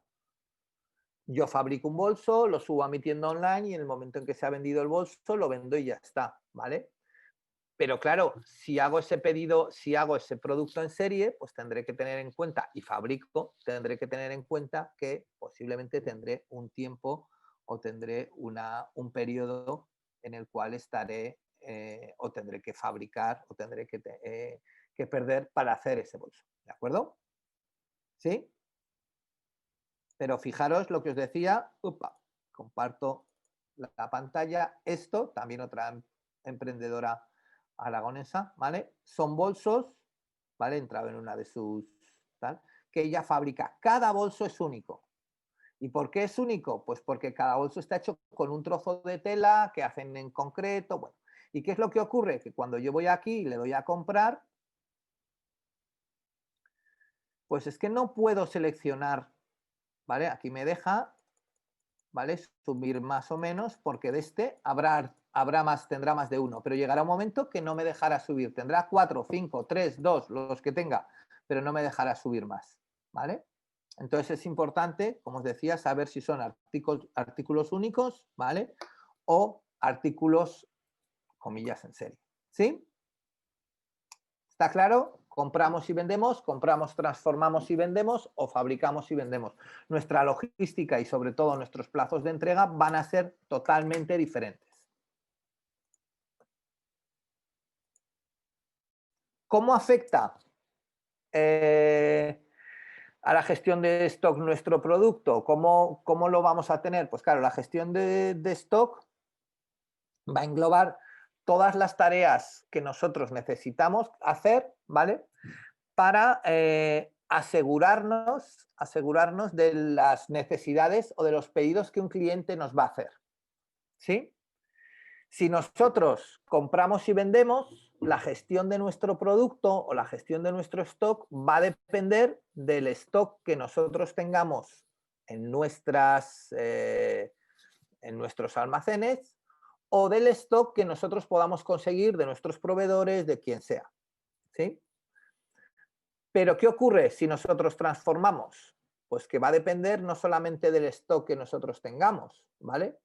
Yo fabrico un bolso, lo subo a mi tienda online y en el momento en que se ha vendido el bolso lo vendo y ya está, ¿vale? Pero claro, si hago ese pedido, si hago ese producto en serie, pues tendré que tener en cuenta y fabrico, tendré que tener en cuenta que posiblemente tendré un tiempo o tendré un periodo en el cual estaré o tendré que fabricar o tendré que perder para hacer ese bolso. ¿De acuerdo? ¿Sí? Pero fijaros lo que os decía, comparto la pantalla. Esto, también otra emprendedora aragonesa, ¿vale? Son bolsos, ¿vale? He entrado en una de sus, tal, que ella fabrica. Cada bolso es único. ¿Y por qué es único? Pues porque cada bolso está hecho con un trozo de tela que hacen en concreto. Bueno, ¿y qué es lo que ocurre? Que cuando yo voy aquí y le doy a comprar, pues es que no puedo seleccionar, ¿vale? Aquí me deja, ¿vale? Subir más o menos, porque de este tendrá más de uno, pero llegará un momento que no me dejará subir. Tendrá 4, 5, 3, 2, los que tenga, pero no me dejará subir más, ¿vale? Entonces es importante, como os decía, saber si son artículos únicos, ¿vale? O artículos, comillas, en serie. ¿Sí? ¿Está claro? Compramos y vendemos, compramos, transformamos y vendemos o fabricamos y vendemos. Nuestra logística y sobre todo nuestros plazos de entrega van a ser totalmente diferentes. ¿Cómo afecta a la gestión de stock nuestro producto? ¿Cómo lo vamos a tener? Pues claro, la gestión de stock va a englobar todas las tareas que nosotros necesitamos hacer, ¿vale? Para asegurarnos de las necesidades o de los pedidos que un cliente nos va a hacer. ¿Sí? Si nosotros compramos y vendemos, la gestión de nuestro producto o la gestión de nuestro stock va a depender del stock que nosotros tengamos en nuestros almacenes o del stock que nosotros podamos conseguir de nuestros proveedores, de quien sea. ¿Sí? Pero ¿qué ocurre si nosotros transformamos? Pues que va a depender no solamente del stock que nosotros tengamos, ¿vale?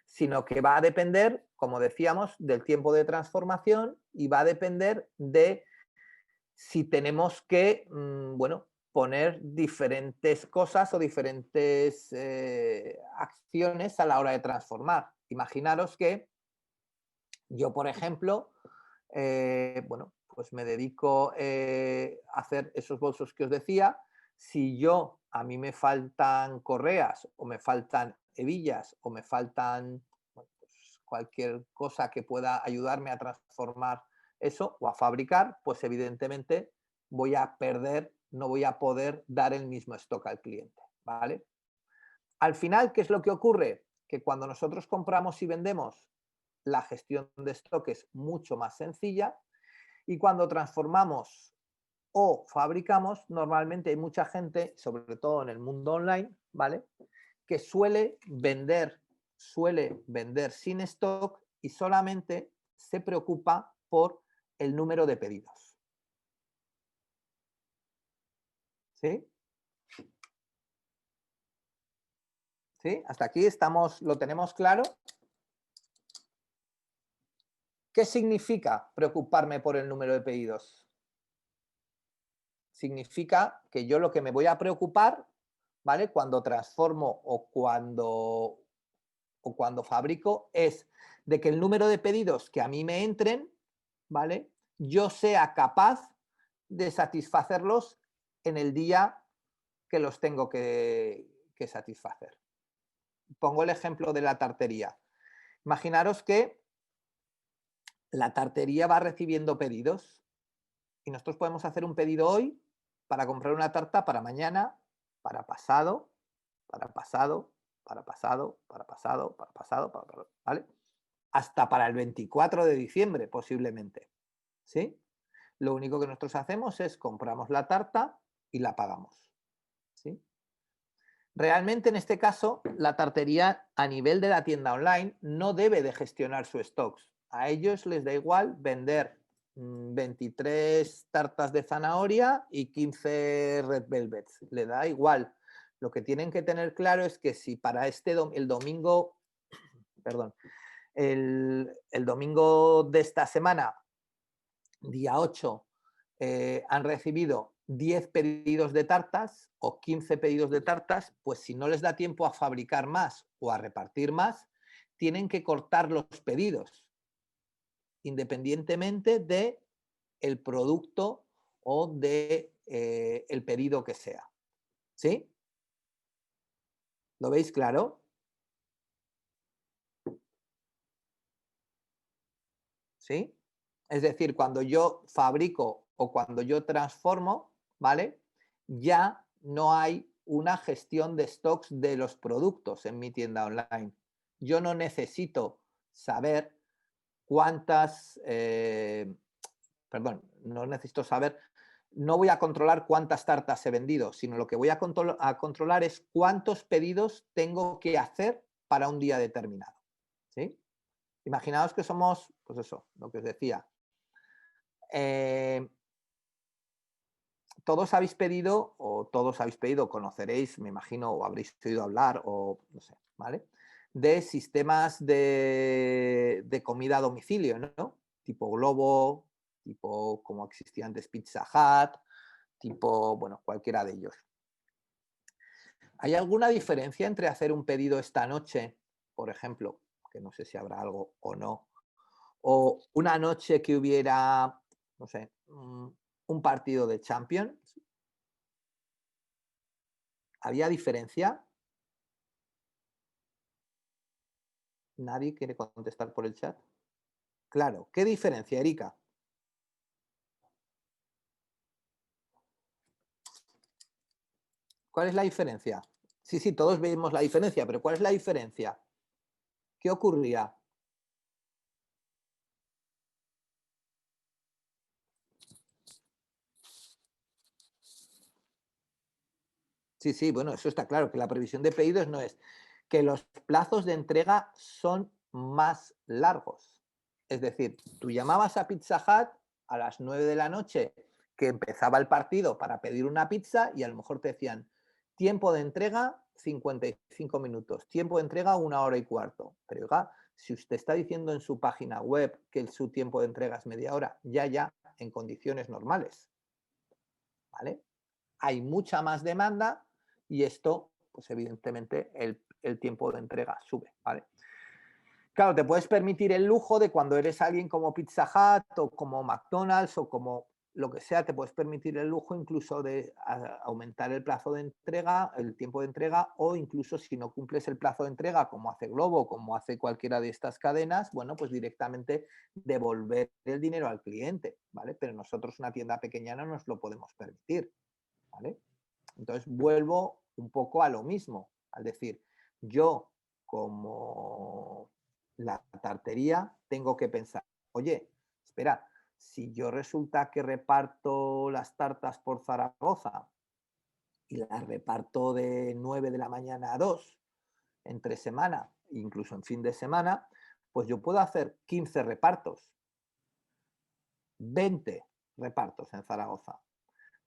Sino que va a depender, como decíamos, del tiempo de transformación y va a depender de si tenemos que, bueno, poner diferentes cosas o diferentes acciones a la hora de transformar. Imaginaros que yo, por ejemplo, bueno, pues me dedico a hacer esos bolsos que os decía. Si a mí me faltan correas o me faltan hebillas o me faltan, bueno, pues cualquier cosa que pueda ayudarme a transformar eso o a fabricar, pues evidentemente voy a perder, no voy a poder dar el mismo stock al cliente, ¿vale? Al final, ¿qué es lo que ocurre? Que cuando nosotros compramos y vendemos, la gestión de stock es mucho más sencilla y cuando transformamos o fabricamos, normalmente hay mucha gente, sobre todo en el mundo online, ¿vale? Que suele vender sin stock y solamente se preocupa por el número de pedidos. ¿Sí? ¿Sí? Hasta aquí lo tenemos claro. ¿Qué significa preocuparme por el número de pedidos? Significa que yo lo que me voy a preocupar, ¿vale? Cuando transformo o cuando fabrico es de que el número de pedidos que a mí me entren, ¿vale? Yo sea capaz de satisfacerlos en el día que los tengo que satisfacer. Pongo el ejemplo de la tartería. Imaginaros que la tartería va recibiendo pedidos y nosotros podemos hacer un pedido hoy para comprar una tarta para mañana, para pasado, para pasado, para pasado, para pasado, para pasado, ¿vale? Hasta para el 24 de diciembre posiblemente, ¿sí? Lo único que nosotros hacemos es compramos la tarta y la pagamos, ¿sí? Realmente en este caso la tartería a nivel de la tienda online no debe de gestionar su stocks. A ellos les da igual vender 23 tartas de zanahoria y 15 red velvets. Le da igual. Lo que tienen que tener claro es que si para el domingo, perdón, el domingo de esta semana, día 8, han recibido 10 pedidos de tartas o 15 pedidos de tartas, pues si no les da tiempo a fabricar más o a repartir más, tienen que cortar los pedidos. independientemente de el producto o de el pedido que sea. ¿Sí? ¿Lo veis claro? ¿Sí? Es decir, cuando yo fabrico o cuando yo transformo, ¿vale? Ya no hay una gestión de stocks de los productos en mi tienda online. Yo no necesito saber cuántas, perdón, no necesito saber, no voy a controlar cuántas tartas he vendido, sino lo que voy a controlar es cuántos pedidos tengo que hacer para un día determinado. ¿Sí? Imaginaos que somos, pues eso, lo que os decía. Todos habéis pedido, conoceréis, me imagino, o habréis oído hablar, o no sé, ¿vale? De sistemas de comida a domicilio, ¿no? Tipo Globo, tipo como existía antes Pizza Hut, tipo, bueno, cualquiera de ellos. ¿Hay alguna diferencia entre hacer un pedido esta noche, por ejemplo, que no sé si habrá algo o no, o una noche que hubiera, no sé, un partido de Champions? ¿Había diferencia? ¿Nadie quiere contestar por el chat? Claro, ¿qué diferencia, Erika? ¿Cuál es la diferencia? Sí, sí, todos vemos la diferencia, pero ¿cuál es la diferencia? ¿Qué ocurría? Sí, sí, bueno, eso está claro, que la previsión de pedidos no es que los plazos de entrega son más largos. Es decir, tú llamabas a Pizza Hut a las 9 de la noche, que empezaba el partido, para pedir una pizza y a lo mejor te decían tiempo de entrega 55 minutos, tiempo de entrega 1 hora y cuarto. Pero oiga, si usted está diciendo en su página web que su tiempo de entrega es media hora, ya, en condiciones normales, ¿vale? Hay mucha más demanda y esto, pues evidentemente, el tiempo de entrega sube, ¿vale? Claro, te puedes permitir el lujo de cuando eres alguien como Pizza Hut o como McDonald's o como lo que sea, te puedes permitir el lujo incluso de aumentar el plazo de entrega, el tiempo de entrega, o incluso si no cumples el plazo de entrega, como hace Globo, como hace cualquiera de estas cadenas, bueno, pues directamente devolver el dinero al cliente, ¿vale? Pero nosotros, una tienda pequeña, no nos lo podemos permitir, ¿vale? Entonces vuelvo un poco a lo mismo, al decir, yo como la tartería tengo que pensar, oye, espera, si yo resulta que reparto las tartas por Zaragoza y las reparto de 9 de la mañana a 2 entre semana, incluso en fin de semana, pues yo puedo hacer 15 repartos, 20 repartos en Zaragoza,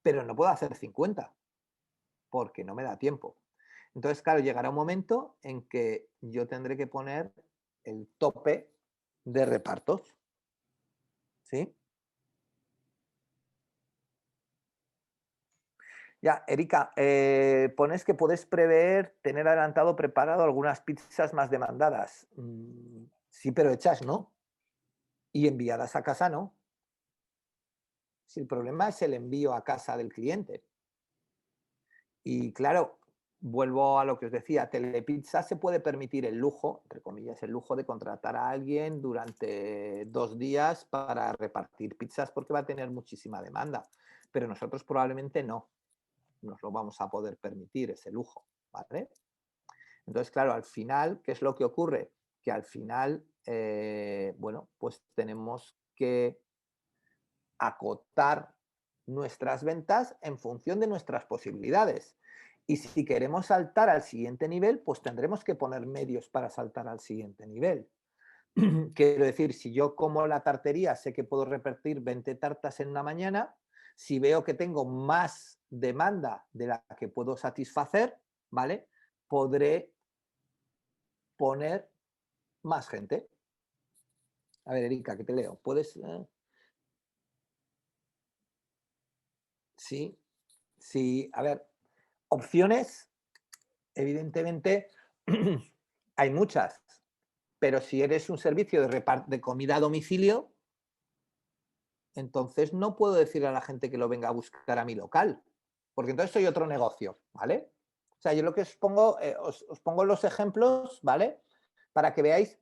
pero no puedo hacer 50 porque no me da tiempo. Entonces, claro, llegará un momento en que yo tendré que poner el tope de repartos, ¿sí? Ya, Erika, pones que puedes prever tener adelantado preparado algunas pizzas más demandadas. Sí, pero hechas, ¿no? Y enviadas a casa, ¿no? Si el problema es el envío a casa del cliente. Y claro, vuelvo a lo que os decía, Telepizza se puede permitir el lujo, entre comillas, el lujo de contratar a alguien durante 2 días para repartir pizzas porque va a tener muchísima demanda. Pero nosotros probablemente no nos lo vamos a poder permitir ese lujo, ¿vale? Entonces, claro, al final, ¿qué es lo que ocurre? Que al final, bueno, pues tenemos que acotar nuestras ventas en función de nuestras posibilidades. Y si queremos saltar al siguiente nivel, pues tendremos que poner medios para saltar al siguiente nivel. Quiero decir, si yo como la tartería sé que puedo repartir 20 tartas en una mañana, si veo que tengo más demanda de la que puedo satisfacer, ¿vale? Podré poner más gente. A ver, Erika, que te leo. ¿Puedes? Sí, sí. A ver, opciones, evidentemente, hay muchas, pero si eres un servicio de comida a domicilio, entonces no puedo decirle a la gente que lo venga a buscar a mi local, porque entonces soy otro negocio, ¿vale? O sea, yo lo que os pongo, os pongo los ejemplos, ¿vale? Para que veáis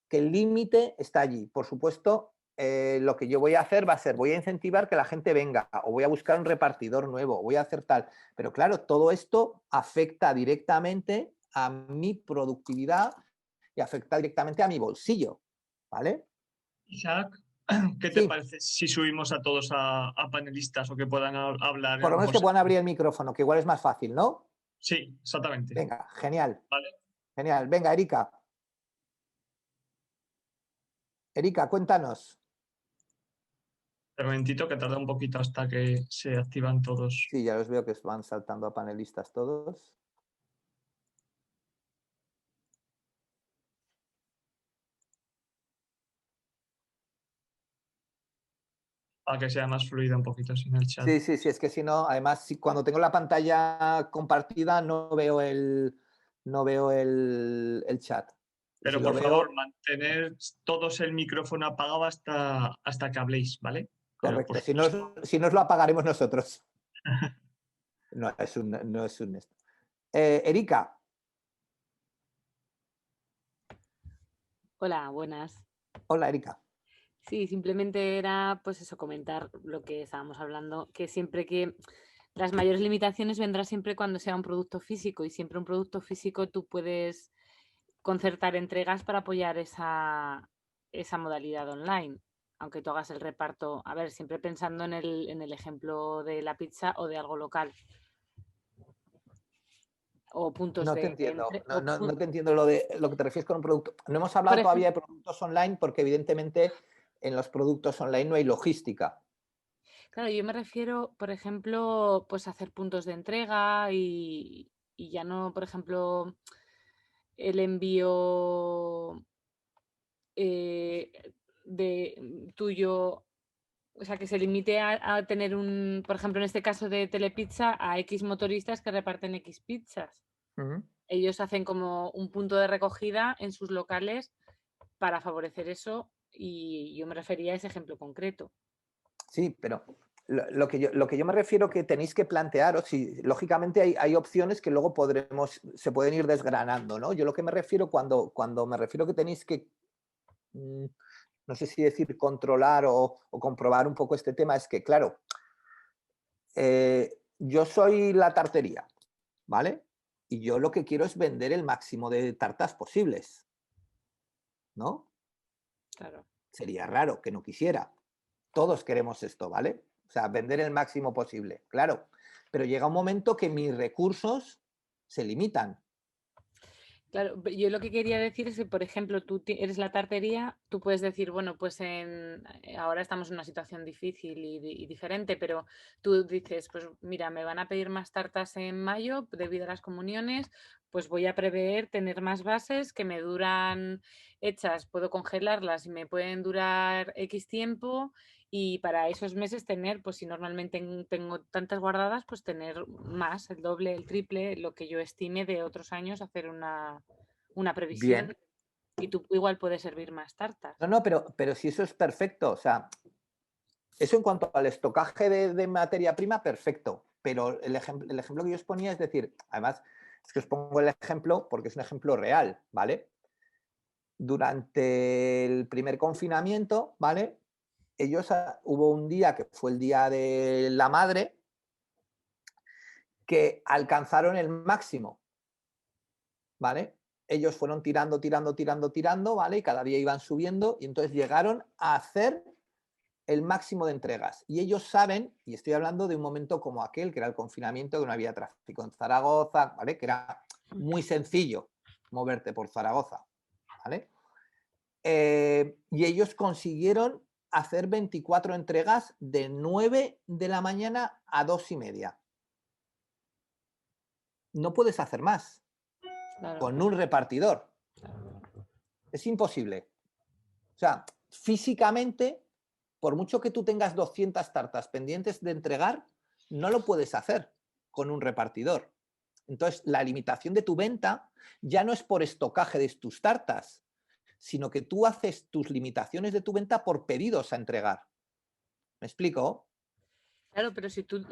que el límite está allí. Por supuesto, lo que yo voy a hacer va a ser, voy a incentivar que la gente venga, o voy a buscar un repartidor nuevo, voy a hacer tal. Pero claro, todo esto afecta directamente a mi productividad y afecta directamente a mi bolsillo, ¿vale? Isaac, ¿qué te Sí, parece si subimos a todos a panelistas o que puedan hablar a por lo lo menos mejor? que puedan abrir el micrófono, que igual es más fácil, ¿no? Sí, exactamente. Venga, genial, Vale. genial. Venga, Erika. Erika, cuéntanos. Un momentito que tarda un poquito hasta que se activan todos. Sí, ya los veo que van saltando a panelistas todos. Para que sea más fluido un poquito sin el chat. Sí, sí, sí, es que si no, además, cuando tengo la pantalla compartida no veo el chat. Y si Pero lo por favor, veo, mantener todos el micrófono apagado hasta que habléis, ¿vale? Pero por correcto. supuesto. Si no, lo apagaremos nosotros. No es un esto. Erika, Hola, buenas. hola Erika. Sí, simplemente era pues eso, comentar lo que estábamos hablando, que siempre que las mayores limitaciones vendrá siempre cuando sea un producto físico y siempre un producto físico tú puedes concertar entregas para apoyar esa modalidad online, aunque tú hagas el reparto, a ver, siempre pensando en el ejemplo de la pizza o de algo local o puntos No te de entiendo, no te entiendo lo que te refieres con un producto. No hemos por hablado todavía ejemplo, de productos online porque evidentemente en los productos online no hay logística. claro, yo me refiero, por ejemplo, pues a hacer puntos de entrega y ya no, por ejemplo, el envío eh, tuyo, o sea, que se limite a tener un, por ejemplo, en este caso de Telepizza, a X motoristas que reparten X pizzas. Ujú. Ellos hacen como un punto de recogida en sus locales para favorecer eso y yo me refería a ese ejemplo concreto. Sí, pero lo que yo me refiero que tenéis que plantearos, y lógicamente hay opciones que luego se pueden ir desgranando, ¿no? Yo lo que me refiero cuando me refiero que tenéis que, mm, no sé si decir controlar o comprobar un poco este tema, es que, claro, yo soy la tartería, ¿vale? Y yo lo que quiero es vender el máximo de tartas posibles, ¿no? Claro. Sería raro que no quisiera. Todos queremos esto, ¿vale? O sea, vender el máximo posible, claro. Pero llega un momento que mis recursos se limitan. Claro, yo lo que quería decir es que, por ejemplo, eres la tartería, tú puedes decir, bueno, pues ahora estamos en una situación difícil y diferente, pero tú dices, pues mira, me van a pedir más tartas en mayo debido a las comuniones, pues voy a prever tener más bases que me duran hechas, puedo congelarlas y me pueden durar X tiempo y para esos meses tener, pues si normalmente tengo tantas guardadas, pues tener más, el doble, el triple, lo que yo estime de otros años, hacer una Bien. previsión y tú igual puedes servir más tartas. No, no, pero si eso es perfecto, o sea, eso en cuanto al estocaje de materia prima, perfecto. Pero el ejemplo que yo os ponía es decir, además, es que os pongo el ejemplo porque es un ejemplo real, ¿vale? Durante el primer confinamiento, ¿vale? Hubo un día que fue el día de la madre, que alcanzaron el máximo, ¿vale? Ellos fueron tirando, tirando, tirando, tirando, ¿vale? Y cada día iban subiendo y entonces llegaron a hacer el máximo de entregas. Y ellos saben, y estoy hablando de un momento como aquel, que era el confinamiento, que no había tráfico en Zaragoza, ¿vale? Que era muy sencillo moverte por Zaragoza, ¿vale? Y ellos consiguieron hacer 24 entregas de 9 de la mañana a 2:30. No puedes hacer más Claro, con un repartidor. Es imposible. O sea, físicamente, por mucho que tú tengas 200 tartas pendientes de entregar, no lo puedes hacer con un repartidor. Entonces, la limitación de tu venta ya no es por estocaje de tus tartas, sino que tú haces tus limitaciones de tu venta por pedidos a entregar. ¿Me explico? Claro, pero si tú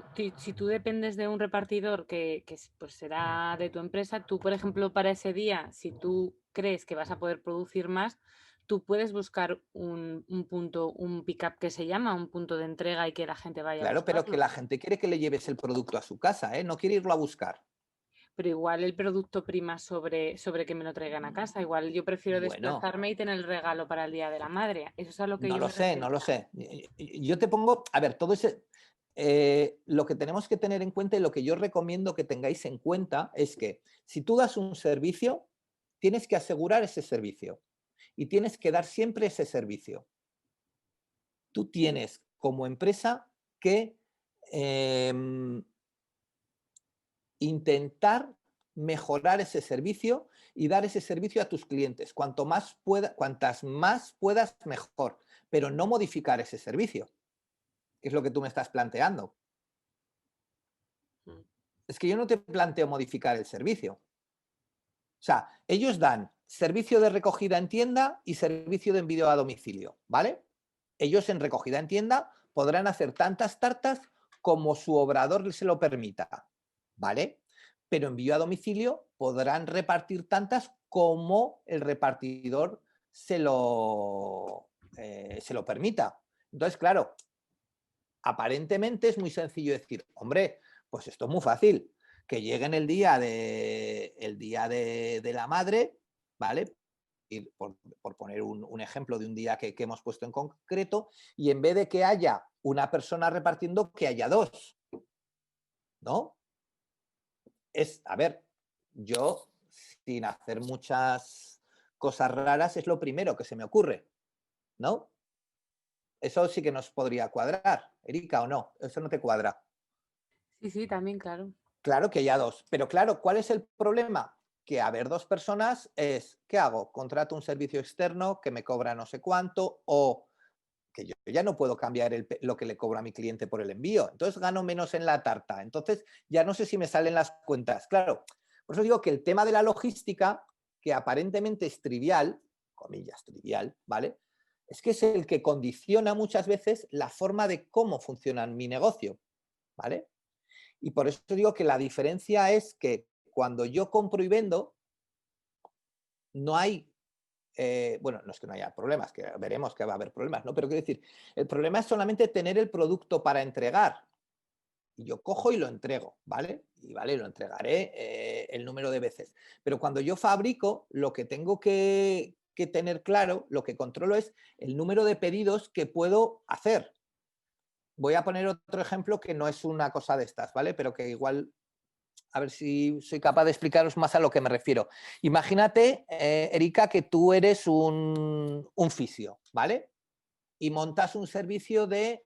dependes de un repartidor que pues será de tu empresa, tú, por ejemplo, para ese día, si tú crees que vas a poder producir más, tú puedes buscar un punto, un pick-up que se llama, un punto de entrega y que la gente vaya a Claro, pero que buscarlo. la gente quiere que le lleves el producto a su casa, ¿eh? No quiere irlo a buscar. Pero igual el producto prima sobre que me lo traigan a casa. Igual yo prefiero Bueno, desplazarme y tener el regalo para el Día de la Madre. Eso es a lo que no yo lo me sé, no lo refería. sé. Yo te pongo, a ver, todo ese... lo que tenemos que tener en cuenta y lo que yo recomiendo que tengáis en cuenta es que si tú das un servicio, tienes que asegurar ese servicio y tienes que dar siempre ese servicio. Tú tienes como empresa que em, intentar mejorar ese servicio y dar ese servicio a tus clientes. Cuantas más puedas, mejor, pero no modificar ese servicio, que es lo que tú me estás planteando. Mm. Es que yo no te planteo modificar el servicio. O sea, ellos dan servicio de recogida en tienda y servicio de envío a domicilio, ¿vale? Ellos en recogida en tienda podrán hacer tantas tartas como su obrador se lo permita, ¿vale? Pero envío a domicilio podrán repartir tantas como el repartidor se lo permita. Entonces, claro, aparentemente es muy sencillo decir, hombre, pues esto es muy fácil, que lleguen el día de la madre, ¿vale? Y por poner un ejemplo de un día que hemos puesto en concreto, y en vez de que haya una persona repartiendo, que haya dos, ¿no? A ver, yo sin hacer muchas cosas raras es lo primero que se me ocurre, ¿no? Eso sí que nos podría cuadrar, Erika, ¿o no? Eso no te cuadra. Sí, sí, también, claro. Claro que haya dos, pero claro, ¿cuál es el problema? Que haber dos personas es, ¿qué hago? Contrato un servicio externo que me cobra no sé cuánto o que yo ya no puedo cambiar lo que le cobro a mi cliente por el envío. Entonces gano menos en la tarta. Entonces ya no sé si me salen las cuentas. Claro, por eso digo que el tema de la logística, que aparentemente es trivial, comillas, trivial, ¿vale? Es que es el que condiciona muchas veces la forma de cómo funciona mi negocio, ¿vale? Y por eso digo que la diferencia es que cuando yo compro y vendo, no hay, bueno, no es que no haya problemas, que veremos que va a haber problemas, ¿no? Pero quiero decir, el problema es solamente tener el producto para entregar. Y yo cojo y lo entrego, ¿vale? Y vale, lo entregaré el número de veces. Pero cuando yo fabrico, lo que tengo que tener claro, lo que controlo es el número de pedidos que puedo hacer. Voy a poner otro ejemplo que no es una cosa de estas, ¿vale? Pero que igual a ver si soy capaz de explicaros más a lo que me refiero. Imagínate, Erika, que tú eres un fisio, ¿vale? Y montas un servicio de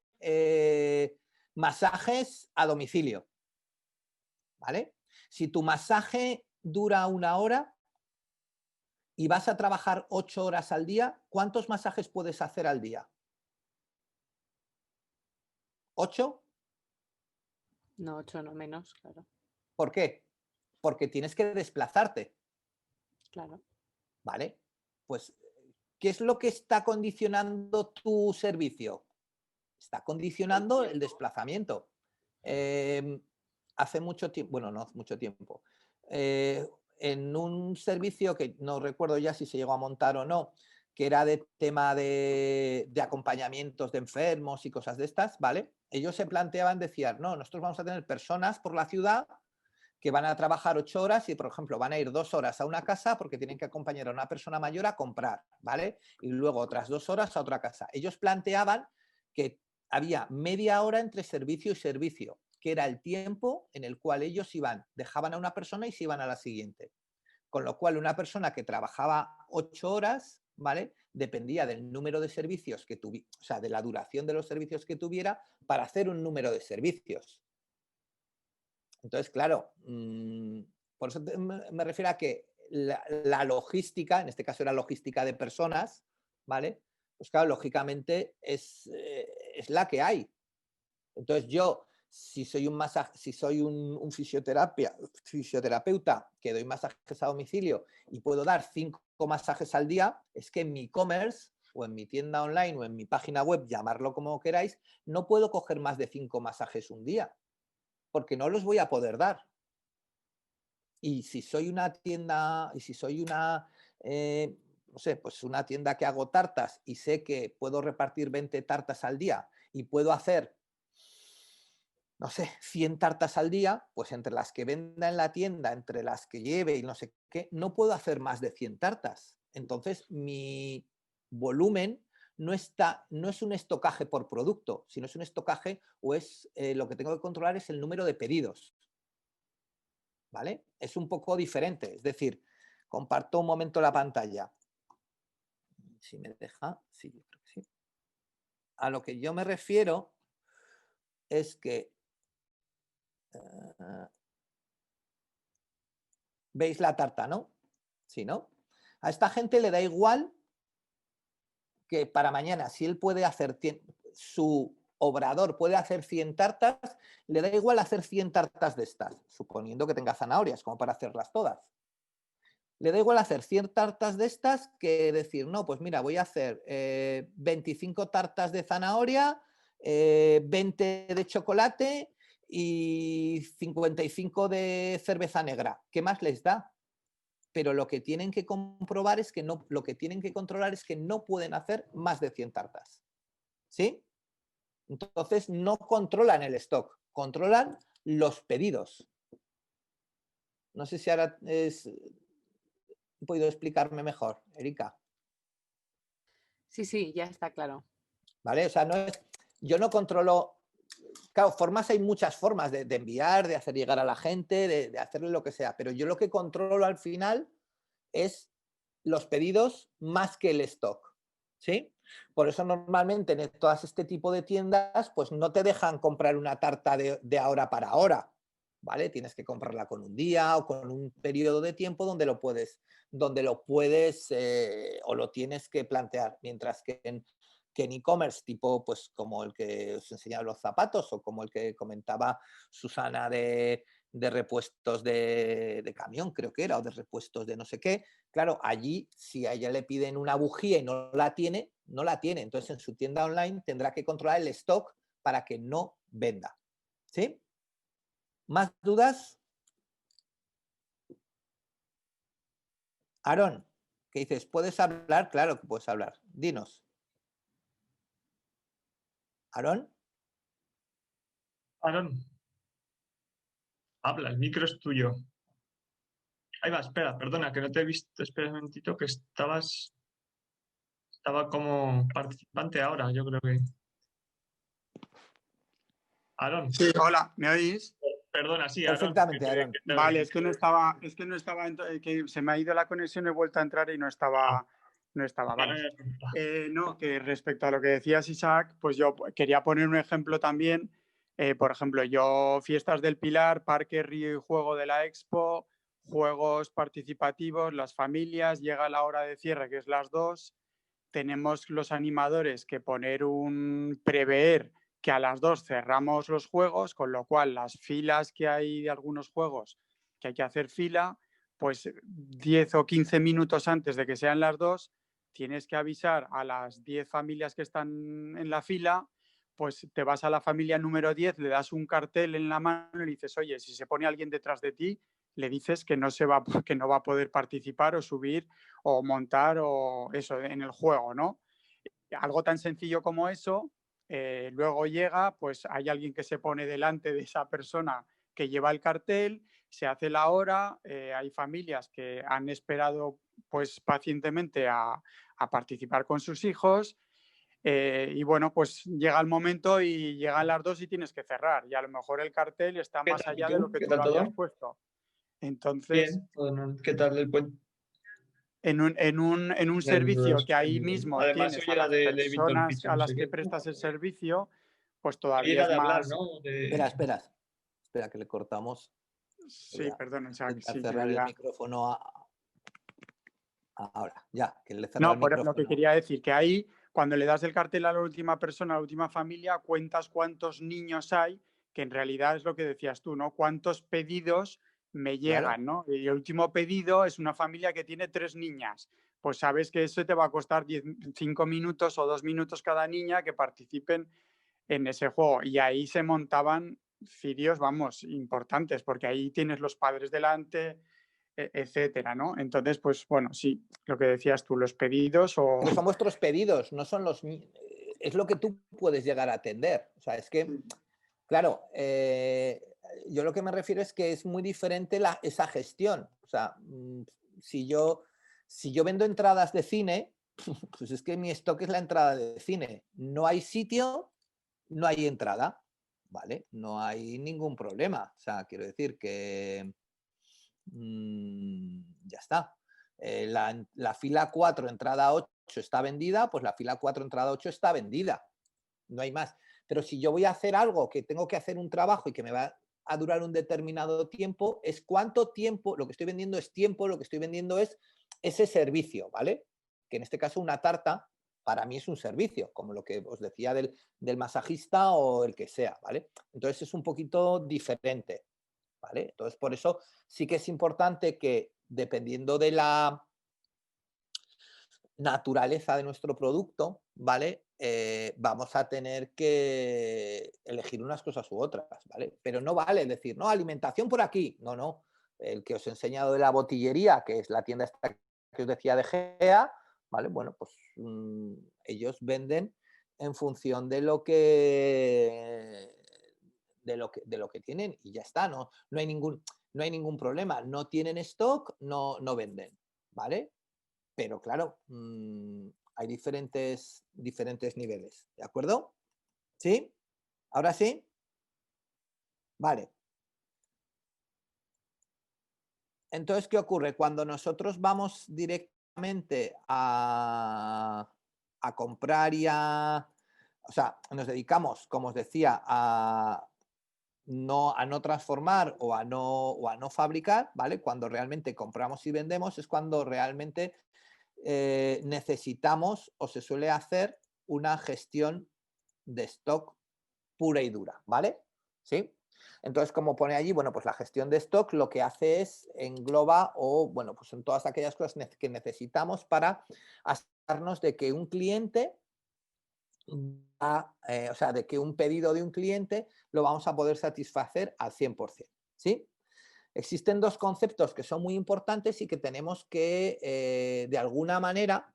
masajes a domicilio, ¿vale? Si tu masaje dura 1 hora y vas a trabajar 8 horas al día, ¿cuántos masajes puedes hacer al día? ¿8? No, 8 no menos, claro. ¿Por qué? Porque tienes que desplazarte, Claro. ¿vale? Pues, ¿qué es lo que está condicionando tu servicio? Está condicionando el desplazamiento. Hace mucho tiempo, bueno, no hace mucho tiempo, en un servicio que no recuerdo ya si se llegó a montar o no, que era de tema de acompañamientos de enfermos y cosas de estas, ¿vale? Ellos se planteaban, decían, no, nosotros vamos a tener personas por la ciudad que van a trabajar 8 horas y, por ejemplo, van a ir 2 horas a una casa porque tienen que acompañar a una persona mayor a comprar, ¿vale? Y luego otras 2 horas a otra casa. Ellos planteaban que había media hora entre servicio y servicio, que era el tiempo en el cual ellos dejaban a una persona y se iban a la siguiente. Con lo cual, una persona que trabajaba 8 horas, ¿vale? Dependía del número de servicios que tuviera, o sea, de la duración de los servicios que tuviera para hacer un número de servicios. Entonces, claro, por eso me refiero a que la logística, en este caso era logística de personas, ¿vale? Pues claro, lógicamente es la que hay. Entonces yo, si soy un fisioterapeuta que doy masajes a domicilio y puedo dar 5 masajes al día, es que mi e-commerce o en mi tienda online o en mi página web, llamarlo como queráis, no puedo coger más de 5 masajes un día, porque no los voy a poder dar. Y si soy una tienda, y si soy una, no sé, pues una tienda que hago tartas y sé que puedo repartir 20 tartas al día y puedo hacer, no sé, 100 tartas al día, pues entre las que venda en la tienda, entre las que lleve y no sé qué, no puedo hacer más de 100 tartas. Entonces, mi volumen no es un estocaje por producto, sino es un estocaje o es lo que tengo que controlar es el número de pedidos. ¿Vale? Es un poco diferente. Es decir, comparto un momento la pantalla. Si me deja, sí, yo creo que sí. A lo que yo me refiero es que ¿veis la tarta, no? Sí, ¿no? A esta gente le da igual que para mañana, si él puede hacer, su obrador puede hacer 100 tartas, le da igual hacer 100 tartas de estas, suponiendo que tenga zanahorias, como para hacerlas todas. Le da igual hacer 100 tartas de estas que decir, no, pues mira, voy a hacer 25 tartas de zanahoria, 20 de chocolate y 55 de cerveza negra. ¿Qué más les da? Pero lo que tienen que comprobar es que no, lo que tienen que controlar es que no pueden hacer más de 100 tartas. ¿Sí? Entonces no controlan el stock, controlan los pedidos. No sé si ahora he podido explicarme mejor, Erika. Sí, ya está claro. ¿Vale? O sea, yo no controlo. Claro, formas hay muchas formas de enviar, de hacer llegar a la gente, de hacerle lo que sea, pero yo lo que controlo al final es los pedidos más que el stock. ¿Sí? Por eso normalmente en todas este tipo de tiendas pues no te dejan comprar una tarta de ahora para ahora, ¿vale? Tienes que comprarla con un día o con un periodo de tiempo donde lo puedes o lo tienes que plantear, mientras que en e-commerce tipo pues como el que os enseñaba los zapatos o como el que comentaba Susana de repuestos de camión, creo que era, o de repuestos de no sé qué. Claro, allí si a ella le piden una bujía y no la tiene, no la tiene. Entonces en su tienda online tendrá que controlar el stock para que no venda. ¿Sí? ¿Más dudas? Aarón, ¿qué dices? ¿Puedes hablar? Claro que puedes hablar. Dinos. ¿Aarón? Aaron, habla, el micro es tuyo. Ahí va, espera, perdona, que no te he visto. Espera un momentito, que estaba como participante ahora, yo creo que. Aaron, Sí, hola, ¿me oís? perdona, sí, Aaron. Perfectamente, Aarón. Vale, es que no estaba, que se me ha ido la conexión, he vuelto a entrar y no estaba, vale. No, que respecto a lo que decías, Isaac, pues yo quería poner un ejemplo también. Por ejemplo, yo Fiestas del Pilar, Parque Río y Juego de la Expo, juegos participativos, las familias, llega la hora de cierre, que es las 2, tenemos los animadores que prever que a las 2 cerramos los juegos, con lo cual las filas que hay de algunos juegos que hay que hacer fila, pues 10 o 15 minutos antes de que sean las 2, tienes que avisar a las 10 familias que están en la fila, pues te vas a la familia número 10, le das un cartel en la mano y le dices, oye, si se pone alguien detrás de ti, le dices que no va a poder participar o subir o montar o eso en el juego, ¿no? Algo tan sencillo como eso, luego llega, pues hay alguien que se pone delante de esa persona que lleva el cartel, se hace la hora, hay familias que han esperado pues pacientemente a participar con sus hijos y bueno, pues llega el momento y llegan las 2 y tienes que cerrar y a lo mejor el cartel está ¿Qué más tal, allá de lo que ¿Qué tú tal lo habías todo? puesto. Entonces, Bien, todo, ¿no? ¿Qué tal el puente? en un servicio que ahí mismo Además, tienes hoy a era las de Víctor personas Picho, a no las sé que qué. prestas el servicio, pues Hoy todavía era es de hablar, más... ¿no? Espera, que le cortamos. Voy Sí, a perdón, Isaac, intentar sí, cerrar el ya. micrófono ahora. Ya, que le he cerrado No, el por lo que micrófono. quería decir, que ahí, cuando le das el cartel a la última persona, a la última familia, cuentas cuántos niños hay, que en realidad es lo que decías tú, ¿no? Cuántos pedidos me llegan, Claro. ¿no? Y el último pedido es una familia que tiene 3 niñas. pues sabes que eso te va a costar 5 minutos o 2 minutos cada niña que participen en ese juego. Y ahí se montaban cirios, vamos, importantes, porque ahí tienes los padres delante, etcétera, ¿no? Entonces, pues bueno, sí, lo que decías tú, los pedidos o... Pero son vuestros pedidos, no son los... Es lo que tú puedes llegar a atender. O sea, es que, claro, yo lo que me refiero es que es muy diferente esa gestión. O sea, si yo vendo entradas de cine, pues es que mi stock es la entrada de cine. No hay sitio, no hay entrada, ¿vale? No hay ningún problema. O sea, quiero decir que ya está. La fila 4, entrada 8 está vendida, pues la fila 4, entrada 8 está vendida. No hay más. Pero si yo voy a hacer algo, que tengo que hacer un trabajo y que me va a durar un determinado tiempo, es cuánto tiempo, lo que estoy vendiendo es tiempo, lo que estoy vendiendo es ese servicio, ¿vale? Que en este caso una tarta para mí es un servicio, como lo que os decía del masajista o el que sea, ¿vale? Entonces es un poquito diferente, ¿vale? Entonces por eso sí que es importante que dependiendo de la naturaleza de nuestro producto, ¿vale? Vamos a tener que elegir unas cosas u otras, ¿vale? Pero no vale decir, no, alimentación por aquí. No, no. El que os he enseñado de la botillería, que es la tienda esta que os decía de Gea, ¿vale? Bueno, pues ellos venden en función de lo que tienen y ya está, no hay ningún problema. No tienen stock, no venden, ¿vale? Pero claro, hay diferentes niveles, ¿de acuerdo? ¿Sí? ¿Ahora sí? Vale. Entonces, ¿qué ocurre? Cuando nosotros vamos directamente a comprar o sea, nos dedicamos, como os decía, a no transformar o a no fabricar, ¿vale? Cuando realmente compramos y vendemos es cuando realmente necesitamos o se suele hacer una gestión de stock pura y dura, ¿vale? ¿Sí? Entonces, como pone allí, bueno, pues la gestión de stock lo que hace es engloba o, bueno, pues son todas aquellas cosas que necesitamos para asegurarnos de que un cliente o sea, de que un pedido de un cliente lo vamos a poder satisfacer al 100%, ¿sí? Existen dos conceptos que son muy importantes y que tenemos que, de alguna manera,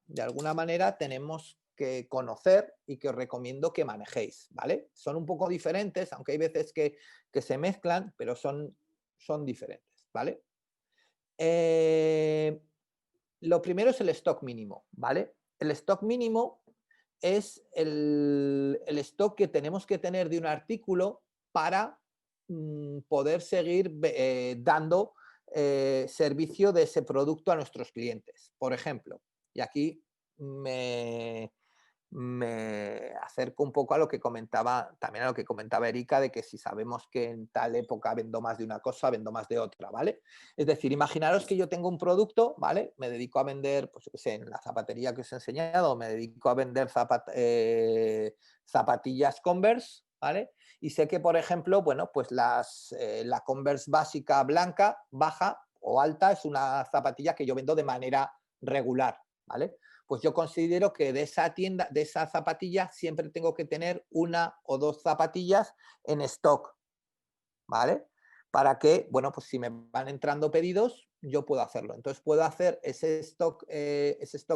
tenemos que conocer y que os recomiendo que manejéis, ¿vale? Son un poco diferentes, aunque hay veces que se mezclan, pero son diferentes, ¿vale? Lo primero es el stock mínimo, ¿vale? El stock mínimo es el stock que tenemos que tener de un artículo para poder seguir dando servicio de ese producto a nuestros clientes. Por ejemplo, y aquí me acerco un poco a lo que comentaba, también a lo que comentaba Erika, de que si sabemos que en tal época vendo más de una cosa, vendo más de otra, ¿vale? Es decir, imaginaros que yo tengo un producto, ¿vale? Me dedico a vender, pues yo qué sé, en la zapatería que os he enseñado, me dedico a vender zapatillas Converse, ¿vale? Y sé que, por ejemplo, bueno, pues la Converse básica blanca, baja o alta, es una zapatilla que yo vendo de manera regular, ¿vale? Pues yo considero que de esa tienda, de esa zapatilla, siempre tengo que tener una o dos zapatillas en stock, ¿vale? Para que, bueno, pues si me van entrando pedidos, yo puedo hacerlo. Entonces puedo hacer ese stock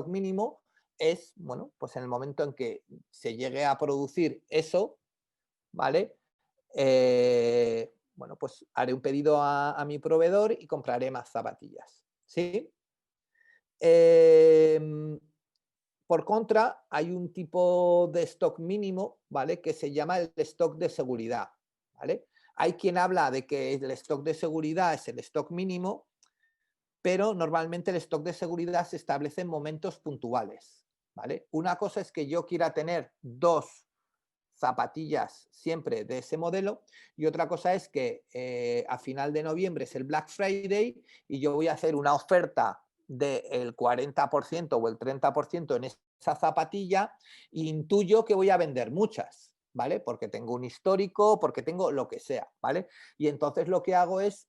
mínimo, es, bueno, pues en el momento en que se llegue a producir eso, ¿vale? Bueno, pues haré un pedido a mi proveedor y compraré más zapatillas, ¿sí? Por contra, hay un tipo de stock mínimo, ¿vale? Que se llama el stock de seguridad, ¿vale? Hay quien habla de que el stock de seguridad es el stock mínimo, pero normalmente el stock de seguridad se establece en momentos puntuales, ¿vale? Una cosa es que yo quiera tener 2 zapatillas siempre de ese modelo y otra cosa es que a final de noviembre es el Black Friday y yo voy a hacer una oferta del 40% o el 30% en esa zapatilla e intuyo que voy a vender muchas, ¿vale? Porque tengo un histórico, porque tengo lo que sea, ¿vale? Y entonces lo que hago es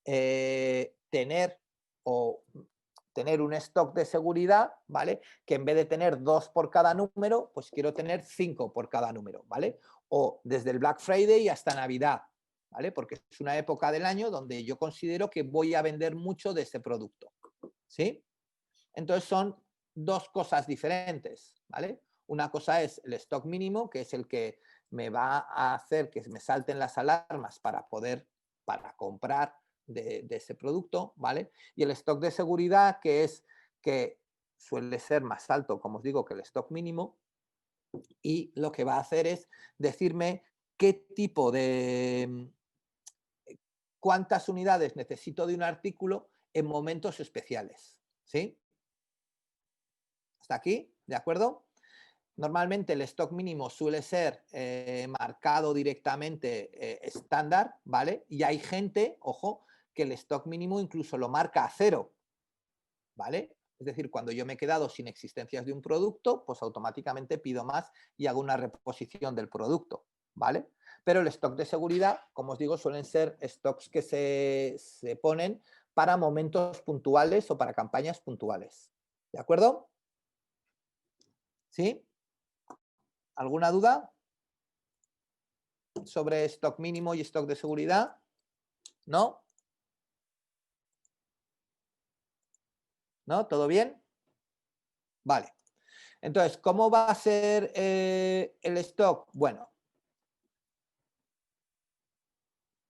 tener o tener un stock de seguridad, ¿vale? Que en vez de tener 2 por cada número, pues quiero tener 5 por cada número, ¿vale? O desde el Black Friday hasta Navidad, ¿vale? Porque es una época del año donde yo considero que voy a vender mucho de ese producto, ¿sí? Entonces son dos cosas diferentes, ¿vale? Una cosa es el stock mínimo, que es el que me va a hacer que me salten las alarmas para comprar de ese producto, ¿vale? Y el stock de seguridad, que es que suele ser más alto, como os digo, que el stock mínimo, y lo que va a hacer es decirme qué tipo de, cuántas unidades necesito de un artículo en momentos especiales, ¿sí? ¿Hasta aquí? ¿De acuerdo? Normalmente el stock mínimo suele ser marcado directamente estándar, ¿vale? Y hay gente, ojo, que el stock mínimo incluso lo marca a 0, ¿vale? Es decir, cuando yo me he quedado sin existencias de un producto, pues automáticamente pido más y hago una reposición del producto, ¿vale? Pero el stock de seguridad, como os digo, suelen ser stocks que se ponen para momentos puntuales o para campañas puntuales, ¿de acuerdo? ¿Sí? ¿Alguna duda sobre stock mínimo y stock de seguridad? ¿No? ¿No? ¿Todo bien? Vale. Entonces, ¿cómo va a ser el stock? Bueno,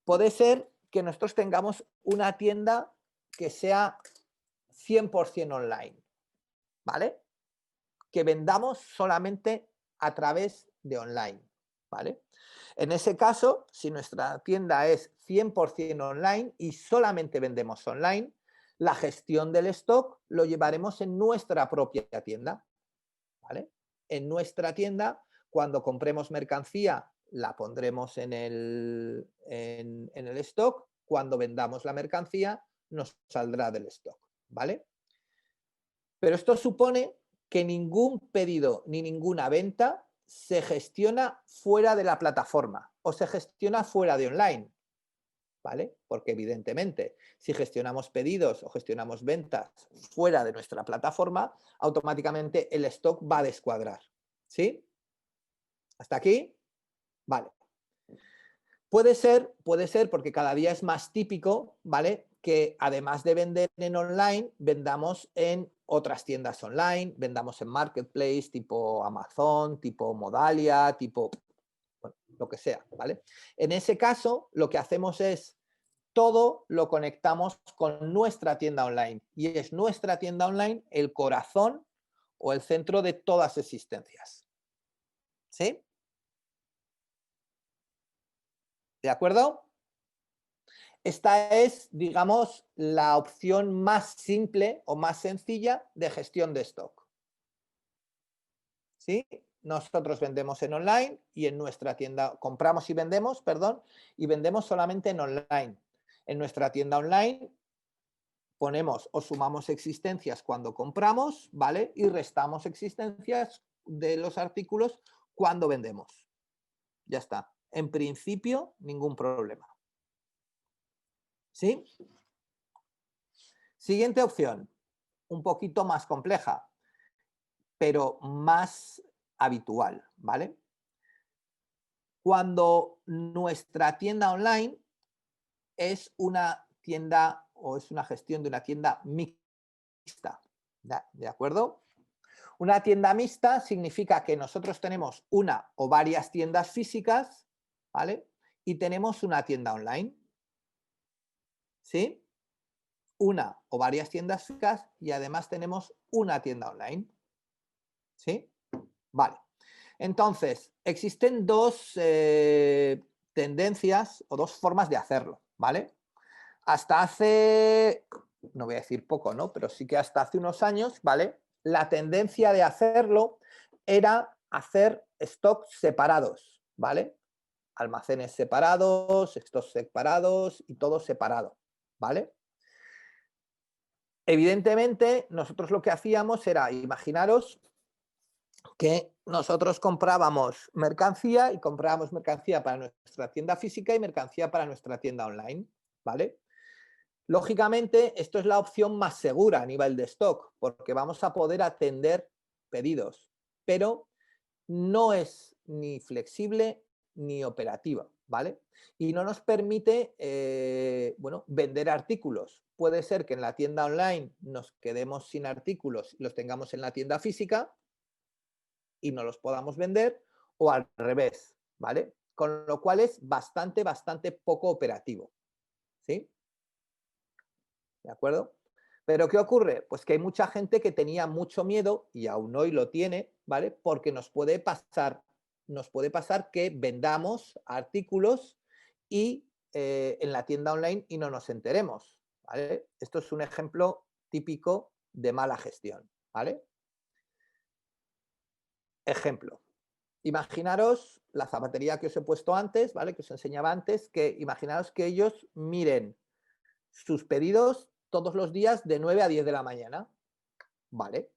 puede ser que nosotros tengamos una tienda que sea 100% online, ¿vale? Que vendamos solamente a través de online, ¿vale? En ese caso, si nuestra tienda es 100% online y solamente vendemos online, la gestión del stock lo llevaremos en nuestra propia tienda, ¿vale? En nuestra tienda, cuando compremos mercancía, la pondremos en el stock. Cuando vendamos la mercancía, nos saldrá del stock, ¿vale? Pero esto supone que ningún pedido ni ninguna venta se gestiona fuera de la plataforma o se gestiona fuera de online, ¿vale? Porque evidentemente, si gestionamos pedidos o gestionamos ventas fuera de nuestra plataforma, automáticamente el stock va a descuadrar, ¿sí? ¿Hasta aquí? Vale. Puede ser, porque cada día es más típico, ¿vale? Que además de vender en online, vendamos en otras tiendas online, vendamos en marketplace tipo Amazon, tipo Modalia, tipo, bueno, lo que sea, ¿vale? En ese caso, lo que hacemos es todo lo conectamos con nuestra tienda online y es nuestra tienda online el corazón o el centro de todas existencias. ¿Sí? ¿De acuerdo? Esta es, digamos, la opción más simple o más sencilla de gestión de stock. ¿Sí? Nosotros vendemos en online y en nuestra tienda, compramos y vendemos, perdón, y vendemos solamente en online. En nuestra tienda online ponemos o sumamos existencias cuando compramos, ¿vale? Y restamos existencias de los artículos cuando vendemos. Ya está. En principio, ningún problema. ¿Sí? Siguiente opción, un poquito más compleja, pero más habitual, ¿vale? Cuando nuestra tienda online es una tienda o es una gestión de una tienda mixta, ¿de acuerdo? Una tienda mixta significa que nosotros tenemos una o varias tiendas físicas, ¿vale? Y tenemos una tienda online, ¿sí? Una o varias tiendas físicas y además tenemos una tienda online, ¿sí? Vale. Entonces, existen dos tendencias o dos formas de hacerlo, ¿vale? Hasta hace, no voy a decir poco, ¿no? Pero sí que hasta hace unos años, ¿vale? La tendencia de hacerlo era hacer stocks separados, ¿vale? Almacenes separados, stocks separados y todo separado, ¿vale? Evidentemente, nosotros lo que hacíamos era, imaginaros que nosotros comprábamos mercancía y comprábamos mercancía para nuestra tienda física y mercancía para nuestra tienda online, ¿vale? Lógicamente, esto es la opción más segura a nivel de stock, porque vamos a poder atender pedidos, pero no es ni flexible ni operativa, ¿vale? Y no nos permite, bueno, vender artículos. Puede ser que en la tienda online nos quedemos sin artículos, los tengamos en la tienda física y no los podamos vender, o al revés, ¿vale? Con lo cual es bastante poco operativo, ¿sí? ¿De acuerdo? Pero ¿qué ocurre? Pues que hay mucha gente que tenía mucho miedo, y aún hoy lo tiene, ¿vale? Porque nos puede pasar que vendamos artículos y en la tienda online y no nos enteremos, ¿vale? Esto es un ejemplo típico de mala gestión, ¿vale? Ejemplo. Imaginaros la zapatería que os he puesto antes, ¿vale? Que os enseñaba antes, que imaginaros que ellos miren sus pedidos todos los días de 9 a 10 de la mañana, ¿vale?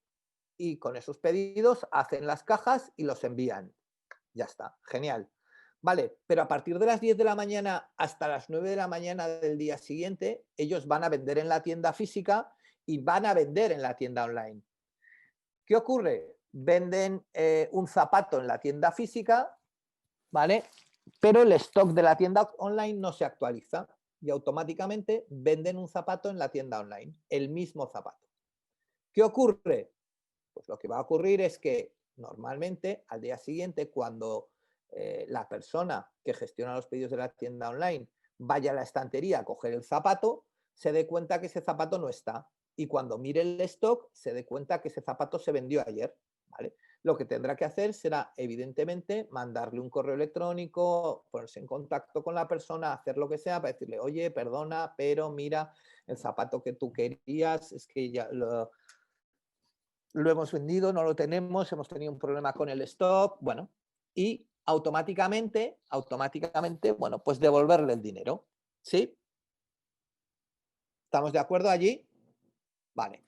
Y con esos pedidos hacen las cajas y los envían. Ya está, genial. Vale, pero a partir de las 10 de la mañana hasta las 9 de la mañana del día siguiente, ellos van a vender en la tienda física y van a vender en la tienda online. ¿Qué ocurre? Venden un zapato en la tienda física, ¿vale? Pero el stock de la tienda online no se actualiza y automáticamente venden un zapato en la tienda online, el mismo zapato. ¿Qué ocurre? Pues lo que va a ocurrir es que normalmente al día siguiente, cuando la persona que gestiona los pedidos de la tienda online vaya a la estantería a coger el zapato, se dé cuenta que ese zapato no está. Y cuando mire el stock, se dé cuenta que ese zapato se vendió ayer, ¿vale? Lo que tendrá que hacer será, evidentemente, mandarle un correo electrónico, ponerse en contacto con la persona, hacer lo que sea para decirle, oye, perdona, pero mira, el zapato que tú querías, es que ya lo hemos vendido, no lo tenemos, hemos tenido un problema con el stock, bueno, y automáticamente, bueno, pues devolverle el dinero, ¿sí? ¿Estamos de acuerdo allí? Vale.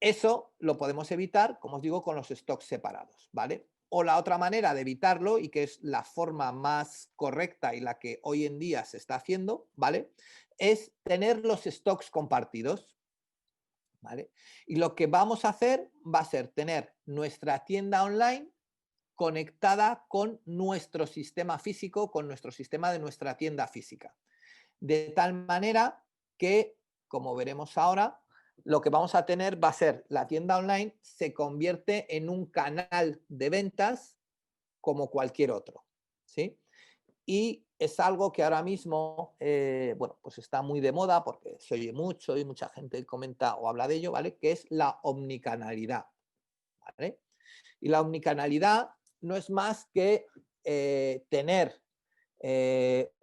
Eso lo podemos evitar, como os digo, con los stocks separados, ¿vale? O la otra manera de evitarlo, y que es la forma más correcta y la que hoy en día se está haciendo, ¿vale? Es tener los stocks compartidos, ¿vale? Y lo que vamos a hacer va a ser tener nuestra tienda online conectada con nuestro sistema físico, con nuestro sistema de nuestra tienda física. De tal manera que, como veremos ahora, lo que vamos a tener va a ser la tienda online se convierte en un canal de ventas como cualquier otro, ¿sí? Y es algo que ahora mismo, bueno, pues está muy de moda porque se oye mucho y mucha gente comenta o habla de ello, ¿vale? Que es la omnicanalidad, ¿vale? Y la omnicanalidad no es más que tener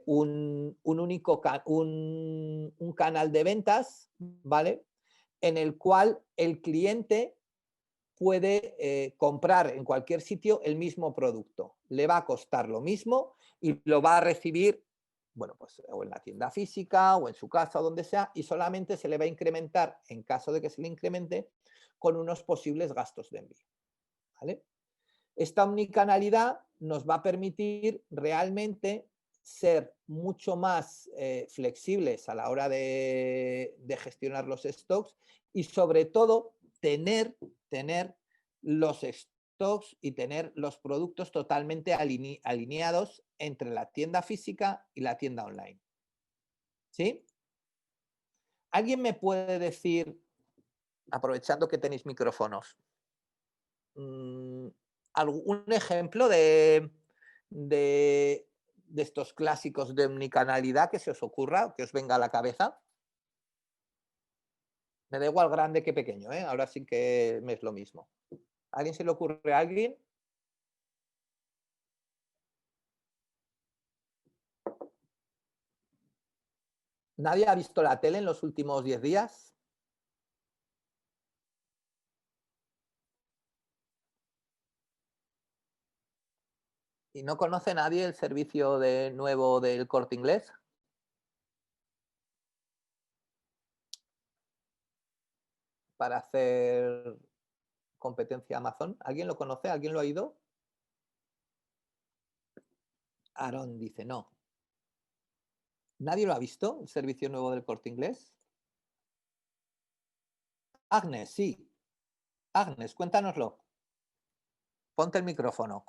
un único un canal de ventas, ¿vale? En el cual el cliente puede comprar en cualquier sitio el mismo producto. Le va a costar lo mismo y lo va a recibir, bueno, pues o en la tienda física o en su casa o donde sea, y solamente se le va a incrementar, en caso de que se le incremente, con unos posibles gastos de envío, ¿vale? Esta omnicanalidad nos va a permitir realmente ser mucho más flexibles a la hora de gestionar los stocks y sobre todo tener los stocks y tener los productos totalmente alineados entre la tienda física y la tienda online. ¿Sí? ¿Alguien me puede decir, aprovechando que tenéis micrófonos, algún ejemplo de estos clásicos de omnicanalidad que se os ocurra, que os venga a la cabeza? Me da igual grande que pequeño, ¿eh? Ahora sí que me es lo mismo. ¿A alguien se le ocurre a alguien? ¿Nadie ha visto la tele en los últimos 10 días? ¿Y no conoce nadie el servicio nuevo del Corte Inglés? Para hacer competencia a Amazon. ¿Alguien lo conoce? ¿Alguien lo ha ido? Aarón dice no. ¿Nadie lo ha visto, el servicio nuevo del Corte Inglés? Agnes, sí. Agnes, cuéntanoslo. Ponte el micrófono.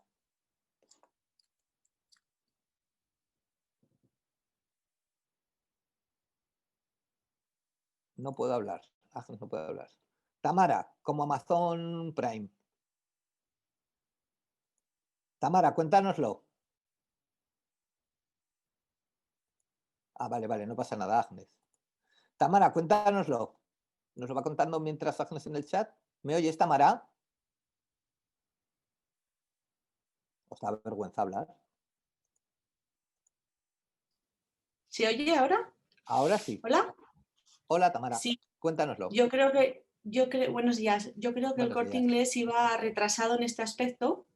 No puedo hablar. Agnes no puede hablar. Tamara, como Amazon Prime. Tamara, cuéntanoslo. Ah, vale, no pasa nada, Agnes. Tamara, cuéntanoslo. ¿Nos lo va contando mientras Agnes en el chat? ¿Me oyes, Tamara? ¿Os da vergüenza hablar? ¿Se oye ahora? Ahora sí. ¿Hola? Hola, Tamara. Sí, Cuéntanoslo. buenos días. Yo creo que el Buenos Corte días. Inglés iba retrasado en este aspecto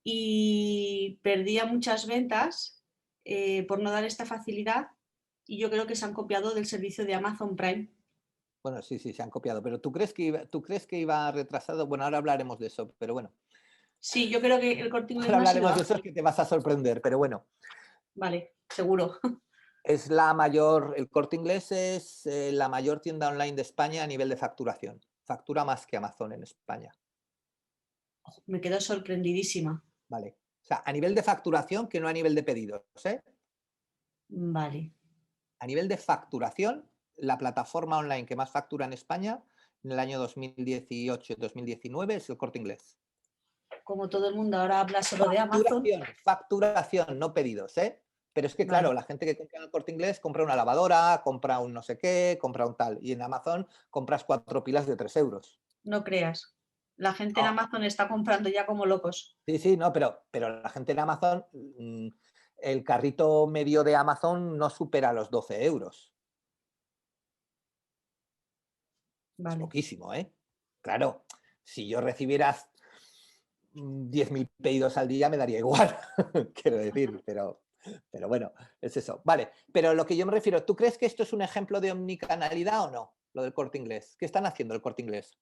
y perdía muchas ventas por no dar esta facilidad, y yo creo que se han copiado del servicio de Amazon Prime. Bueno, sí, se han copiado, pero ¿tú crees que iba retrasado? Bueno, ahora hablaremos de eso, pero bueno. Sí, yo creo que el Corte Inglés Ahora no ha sido hablaremos de eso, ágil. que te vas a sorprender, pero bueno. Vale, seguro. Es la mayor, el Corte Inglés es la mayor tienda online de España a nivel de facturación. Factura más que Amazon en España. Me quedo sorprendidísima. Vale. O sea, a nivel de facturación, que no a nivel de pedidos, ¿eh? Vale. A nivel de facturación, la plataforma online que más factura en España en el año 2018 y 2019 es el Corte Inglés. Como todo el mundo ahora habla solo de Amazon. Facturación, no pedidos, ¿eh? Pero es que, claro, Vale. la gente que compra en el Corte Inglés compra una lavadora, compra un no sé qué, compra un tal. Y en Amazon compras 4 pilas de 3 euros. No creas. La gente en No. Amazon está comprando ya como locos. Sí, no, pero la gente en Amazon, el carrito medio de Amazon no supera los 12 euros. Vale. Es poquísimo, ¿eh? Claro, si yo recibiera 10.000 pedidos al día me daría igual, quiero decir, pero bueno, es eso. Vale, pero lo que yo me refiero, ¿tú crees que esto es un ejemplo de omnicanalidad o no? Lo del Corte Inglés. ¿Qué están haciendo el Corte Inglés?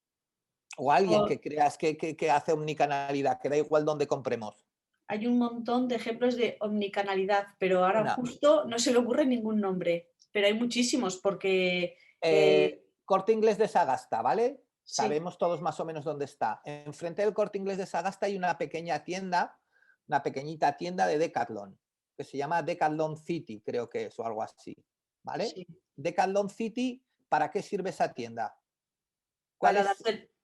O alguien que creas que hace omnicanalidad, que da igual dónde compremos. Hay un montón de ejemplos de omnicanalidad, pero ahora Una. justo no se me ocurre ningún nombre. Pero hay muchísimos porque... Corte Inglés de Sagasta, ¿vale? Sí. Sabemos todos más o menos dónde está. Enfrente del Corte Inglés de Sagasta hay una pequeña tienda, una pequeñita tienda de Decathlon, que se llama Decathlon City, creo que es, o algo así, ¿vale? Sí. Decathlon City, ¿para qué sirve esa tienda? Para dar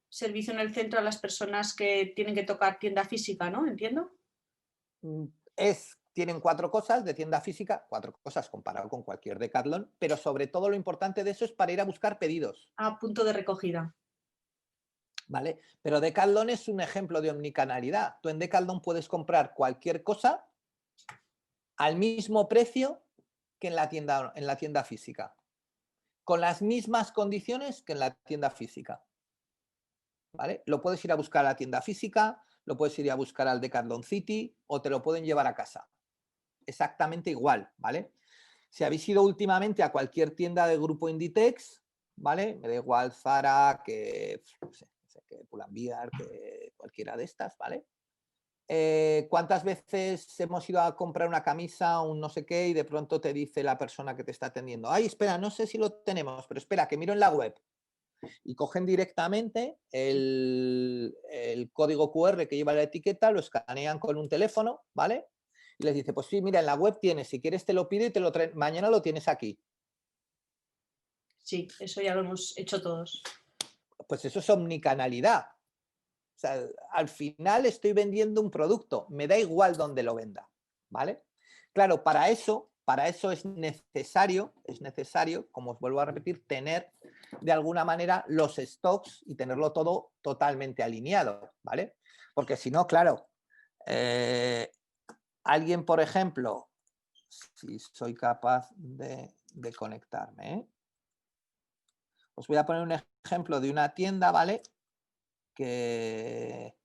servicio en el centro a las personas que tienen que tocar tienda física, ¿no? ¿Entiendo? Tienen 4 cosas de tienda física, 4 cosas comparado con cualquier Decathlon, pero sobre todo lo importante de eso es para ir a buscar pedidos. A punto de recogida. ¿Vale? Pero Decathlon es un ejemplo de omnicanalidad. Tú en Decathlon puedes comprar cualquier cosa al mismo precio que en la tienda física, con las mismas condiciones que en la tienda física. ¿Vale? Lo puedes ir a buscar a la tienda física, lo puedes ir a buscar al Decathlon City o te lo pueden llevar a casa. Exactamente igual, ¿vale? Si habéis ido últimamente a cualquier tienda del grupo Inditex, ¿vale? Me da igual Zara, que Pull&Bear, que cualquiera de estas, ¿vale? ¿Cuántas veces hemos ido a comprar una camisa o un no sé qué y de pronto te dice la persona que te está atendiendo, ay, espera, no sé si lo tenemos, pero espera, que miro en la web? Y cogen directamente el código QR que lleva la etiqueta, lo escanean con un teléfono, ¿vale? Y les dice, pues sí, mira, en la web tienes, si quieres te lo pido y te lo traen, mañana lo tienes aquí. Sí, eso ya lo hemos hecho todos. Pues eso es omnicanalidad. O sea, al final estoy vendiendo un producto, me da igual dónde lo venda, ¿vale? Claro, para eso es necesario, como os vuelvo a repetir, tener de alguna manera los stocks y tenerlo todo totalmente alineado, ¿vale? Porque si no, claro, alguien, por ejemplo, si soy capaz de conectarme, ¿eh? Os voy a poner un ejemplo de una tienda, ¿vale? Que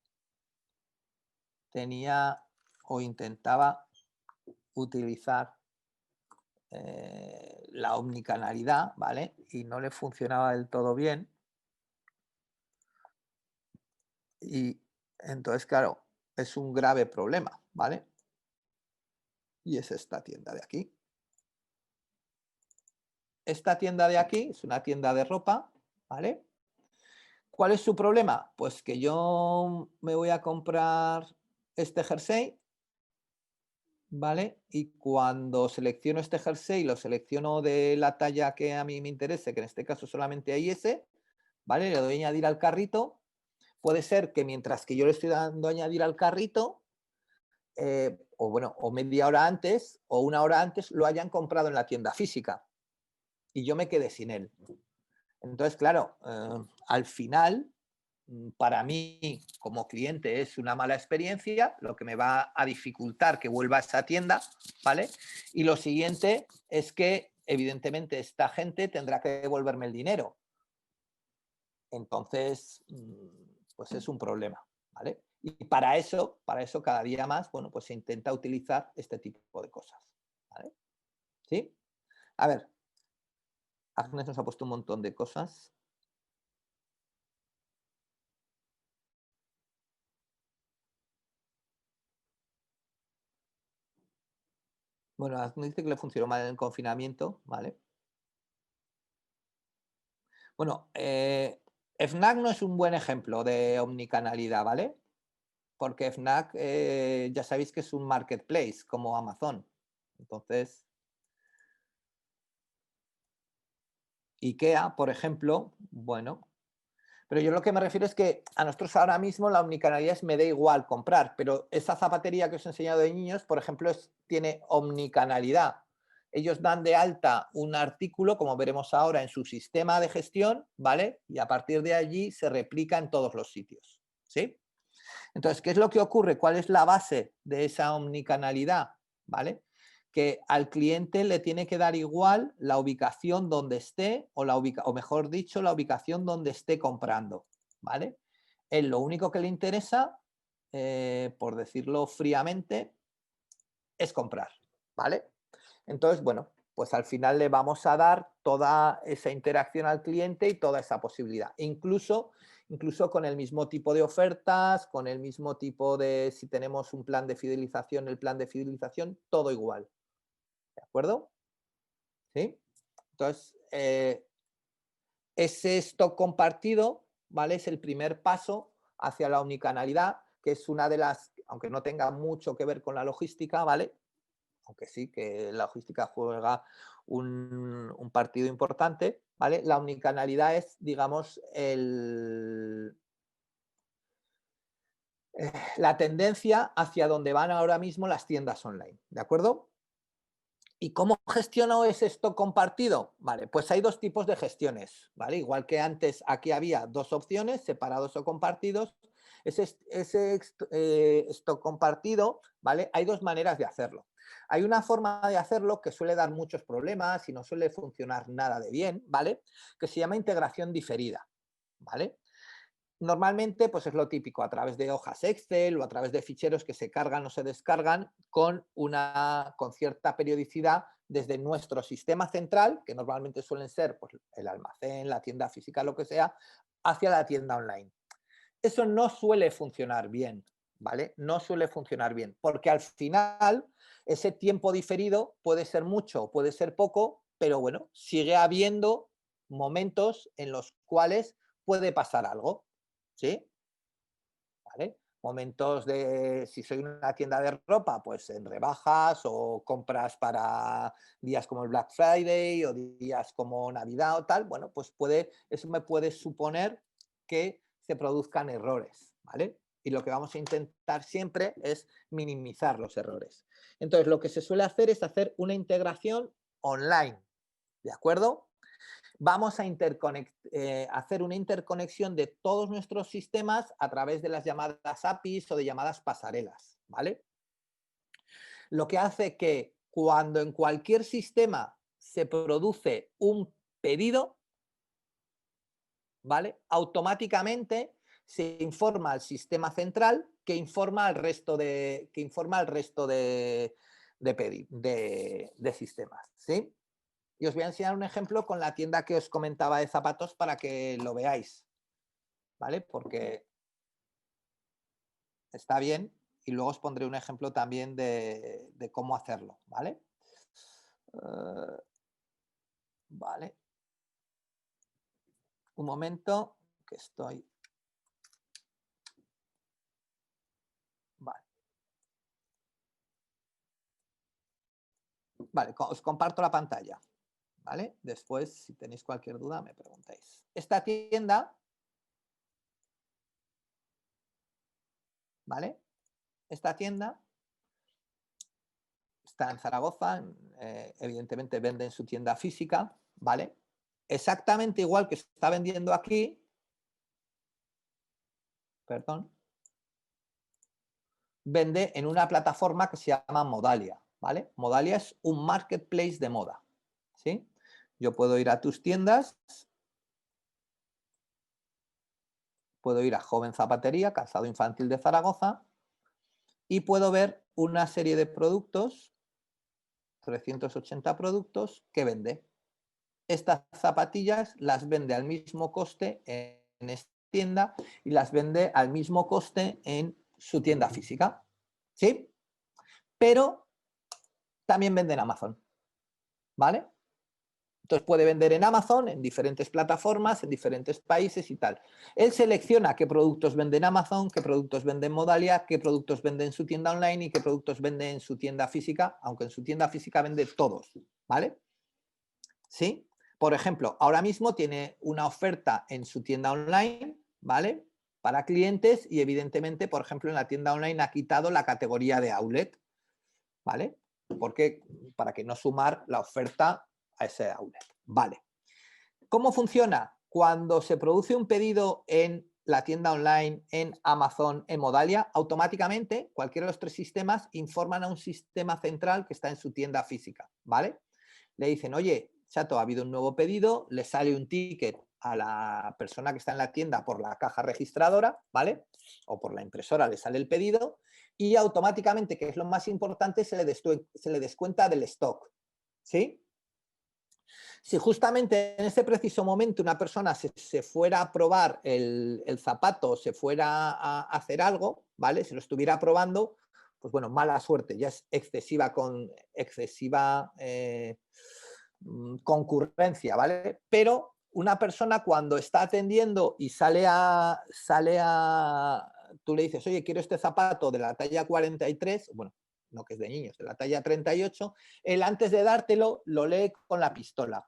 tenía o intentaba utilizar la omnicanalidad, ¿vale? Y no le funcionaba del todo bien. Y entonces, claro, es un grave problema, ¿vale? Y es esta tienda de aquí. Esta tienda de aquí es una tienda de ropa, ¿vale? ¿Cuál es su problema? Pues que yo me voy a comprar este jersey, ¿vale? Y cuando selecciono este jersey, lo selecciono de la talla que a mí me interese, que en este caso solamente hay ese, ¿vale? Le doy a añadir al carrito. Puede ser que mientras que yo le estoy dando a añadir al carrito, o media hora antes o una hora antes lo hayan comprado en la tienda física y yo me quedé sin él. Entonces, claro, al final, para mí como cliente es una mala experiencia, lo que me va a dificultar que vuelva a esa tienda, ¿vale? Y lo siguiente es que, evidentemente, esta gente tendrá que devolverme el dinero. Entonces, pues es un problema, ¿vale? Y para eso cada día más, bueno, pues se intenta utilizar este tipo de cosas, ¿vale? ¿Sí? A ver, Agnes nos ha puesto un montón de cosas. Bueno, Agnes dice que le funcionó mal en el confinamiento, ¿vale? Bueno, Fnac no es un buen ejemplo de omnicanalidad, ¿vale? Porque Fnac ya sabéis que es un marketplace como Amazon. Entonces, IKEA, por ejemplo, bueno, pero yo lo que me refiero es que a nosotros ahora mismo la omnicanalidad es me da igual comprar, pero esa zapatería que os he enseñado de niños, por ejemplo, tiene omnicanalidad. Ellos dan de alta un artículo, como veremos ahora, en su sistema de gestión, ¿vale? Y a partir de allí se replica en todos los sitios, ¿sí? Entonces, ¿qué es lo que ocurre? ¿Cuál es la base de esa omnicanalidad? ¿Vale? Que al cliente le tiene que dar igual la ubicación donde esté o mejor dicho, la ubicación donde esté comprando, ¿vale? Él lo único que le interesa, por decirlo fríamente, es comprar, ¿vale? Entonces, bueno, pues al final le vamos a dar toda esa interacción al cliente y toda esa posibilidad. Incluso con el mismo tipo de ofertas, con el mismo tipo de, si tenemos un plan de fidelización, el plan de fidelización, todo igual. ¿De acuerdo? ¿Sí? Entonces, ese stock compartido, ¿vale? Es el primer paso hacia la omnicanalidad, que es una de las, aunque no tenga mucho que ver con la logística, ¿vale? Aunque sí que la logística juega un partido importante, ¿vale? La omnicanalidad es, digamos, la tendencia hacia donde van ahora mismo las tiendas online, ¿de acuerdo? ¿Y cómo gestiono ese stock compartido? Vale, pues hay dos tipos de gestiones, ¿vale? Igual que antes aquí había dos opciones, separados o compartidos. Ese stock compartido, ¿vale? Hay dos maneras de hacerlo. Hay una forma de hacerlo que suele dar muchos problemas y no suele funcionar nada de bien, ¿vale? Que se llama integración diferida, ¿vale? Normalmente, pues es lo típico, a través de hojas Excel o a través de ficheros que se cargan o se descargan con cierta periodicidad desde nuestro sistema central, que normalmente suelen ser pues, el almacén, la tienda física, lo que sea, hacia la tienda online. Eso no suele funcionar bien, ¿vale? No suele funcionar bien, porque al final ese tiempo diferido puede ser mucho, puede ser poco, pero bueno, sigue habiendo momentos en los cuales puede pasar algo. ¿Sí? ¿Vale? Momentos de, si soy una tienda de ropa, pues en rebajas o compras para días como el Black Friday o días como Navidad o tal, bueno, pues eso me puede suponer que se produzcan errores, ¿vale? Y lo que vamos a intentar siempre es minimizar los errores. Entonces, lo que se suele hacer es hacer una integración online, ¿de acuerdo? Vamos a hacer una interconexión de todos nuestros sistemas a través de las llamadas APIs o de llamadas pasarelas, ¿vale? Lo que hace que cuando en cualquier sistema se produce un pedido, ¿vale? Automáticamente se informa al sistema central que informa al resto de sistemas, ¿sí? Y os voy a enseñar un ejemplo con la tienda que os comentaba de zapatos para que lo veáis, ¿vale? Porque está bien y luego os pondré un ejemplo también de cómo hacerlo, ¿vale? Vale. Un momento, que estoy... Vale. Vale, os comparto la pantalla. ¿Vale? Después, si tenéis cualquier duda, me preguntáis. Esta tienda, ¿vale? Esta tienda está en Zaragoza, evidentemente vende en su tienda física, ¿vale? Exactamente igual que se está vendiendo aquí, perdón, vende en una plataforma que se llama Modalia, ¿vale? Modalia es un marketplace de moda, ¿sí? Yo puedo ir a tus tiendas, puedo ir a Joven Zapatería, Calzado Infantil de Zaragoza, y puedo ver una serie de productos, 380 productos, que vende. Estas zapatillas las vende al mismo coste en esta tienda y las vende al mismo coste en su tienda física, ¿sí? Pero también vende en Amazon, ¿vale? Entonces puede vender en Amazon, en diferentes plataformas, en diferentes países y tal. Él selecciona qué productos vende en Amazon, qué productos vende en Modalia, qué productos vende en su tienda online y qué productos vende en su tienda física, aunque en su tienda física vende todos, ¿vale? ¿Sí? Por ejemplo, ahora mismo tiene una oferta en su tienda online, ¿vale? Para clientes y evidentemente, por ejemplo, en la tienda online ha quitado la categoría de outlet, ¿vale? Porque para que no sumar la oferta a ese outlet. Vale. ¿Cómo funciona? Cuando se produce un pedido en la tienda online, en Amazon, en Modalia, automáticamente cualquiera de los tres sistemas informan a un sistema central que está en su tienda física, ¿vale? Le dicen, oye, chato, ha habido un nuevo pedido, le sale un ticket a la persona que está en la tienda por la caja registradora, ¿vale? O por la impresora le sale el pedido y automáticamente, que es lo más importante, se le descuenta del stock, ¿sí? Si justamente en ese preciso momento una persona se fuera a probar el zapato, se fuera a hacer algo, ¿vale? Se lo estuviera probando, pues bueno, mala suerte, ya es excesiva concurrencia, ¿vale? Pero una persona cuando está atendiendo y tú le dices, oye, quiero este zapato de la talla 43, bueno, no que es de niños, de la talla 38, él antes de dártelo lo lee con la pistola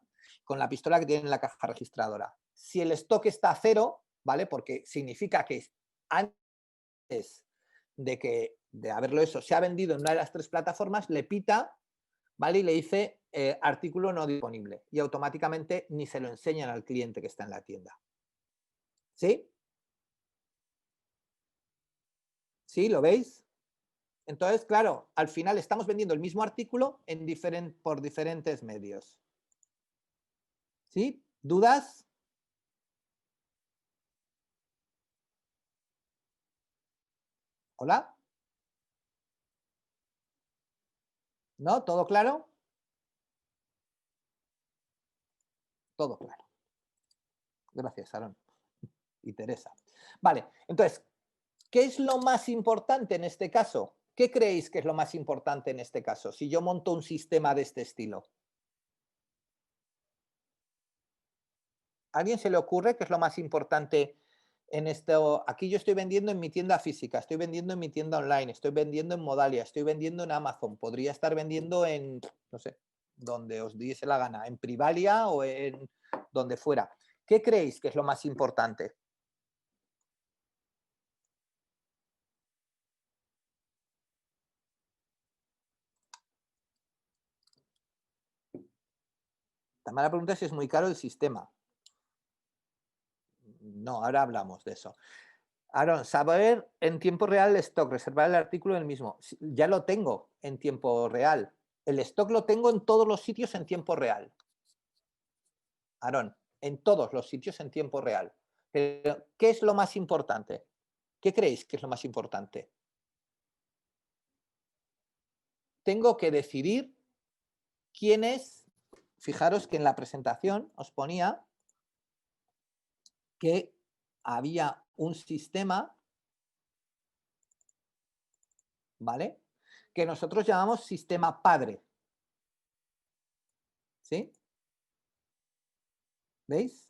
que tiene en la caja registradora. Si el stock está a cero, ¿vale? Porque significa que antes de haberlo eso, se ha vendido en una de las tres plataformas, le pita, ¿vale? Y le dice artículo no disponible. Y automáticamente ni se lo enseñan al cliente que está en la tienda. ¿Sí? ¿Sí? ¿Lo veis? Entonces, claro, al final estamos vendiendo el mismo artículo por diferentes medios. ¿Sí? ¿Dudas? ¿Hola? ¿No? ¿Todo claro? Todo claro. Gracias, Aaron y Teresa. Vale, entonces, ¿qué es lo más importante en este caso? ¿Qué creéis que es lo más importante en este caso? Si yo monto un sistema de este estilo. ¿A alguien se le ocurre qué es lo más importante en esto? Aquí yo estoy vendiendo en mi tienda física, estoy vendiendo en mi tienda online, estoy vendiendo en Modalia, estoy vendiendo en Amazon, podría estar vendiendo en, no sé, donde os diese la gana, en Privalia o en donde fuera. ¿Qué creéis que es lo más importante? La mala pregunta es si es muy caro el sistema. No, ahora hablamos de eso. Aaron, saber en tiempo real el stock, reservar el artículo en el mismo. Ya lo tengo en tiempo real. El stock lo tengo en todos los sitios en tiempo real. Aaron, en todos los sitios en tiempo real. Pero, ¿qué es lo más importante? ¿Qué creéis que es lo más importante? Tengo que decidir quién es. Fijaros que en la presentación os ponía que había un sistema, ¿vale? Que nosotros llamamos sistema padre. ¿Sí? ¿Veis?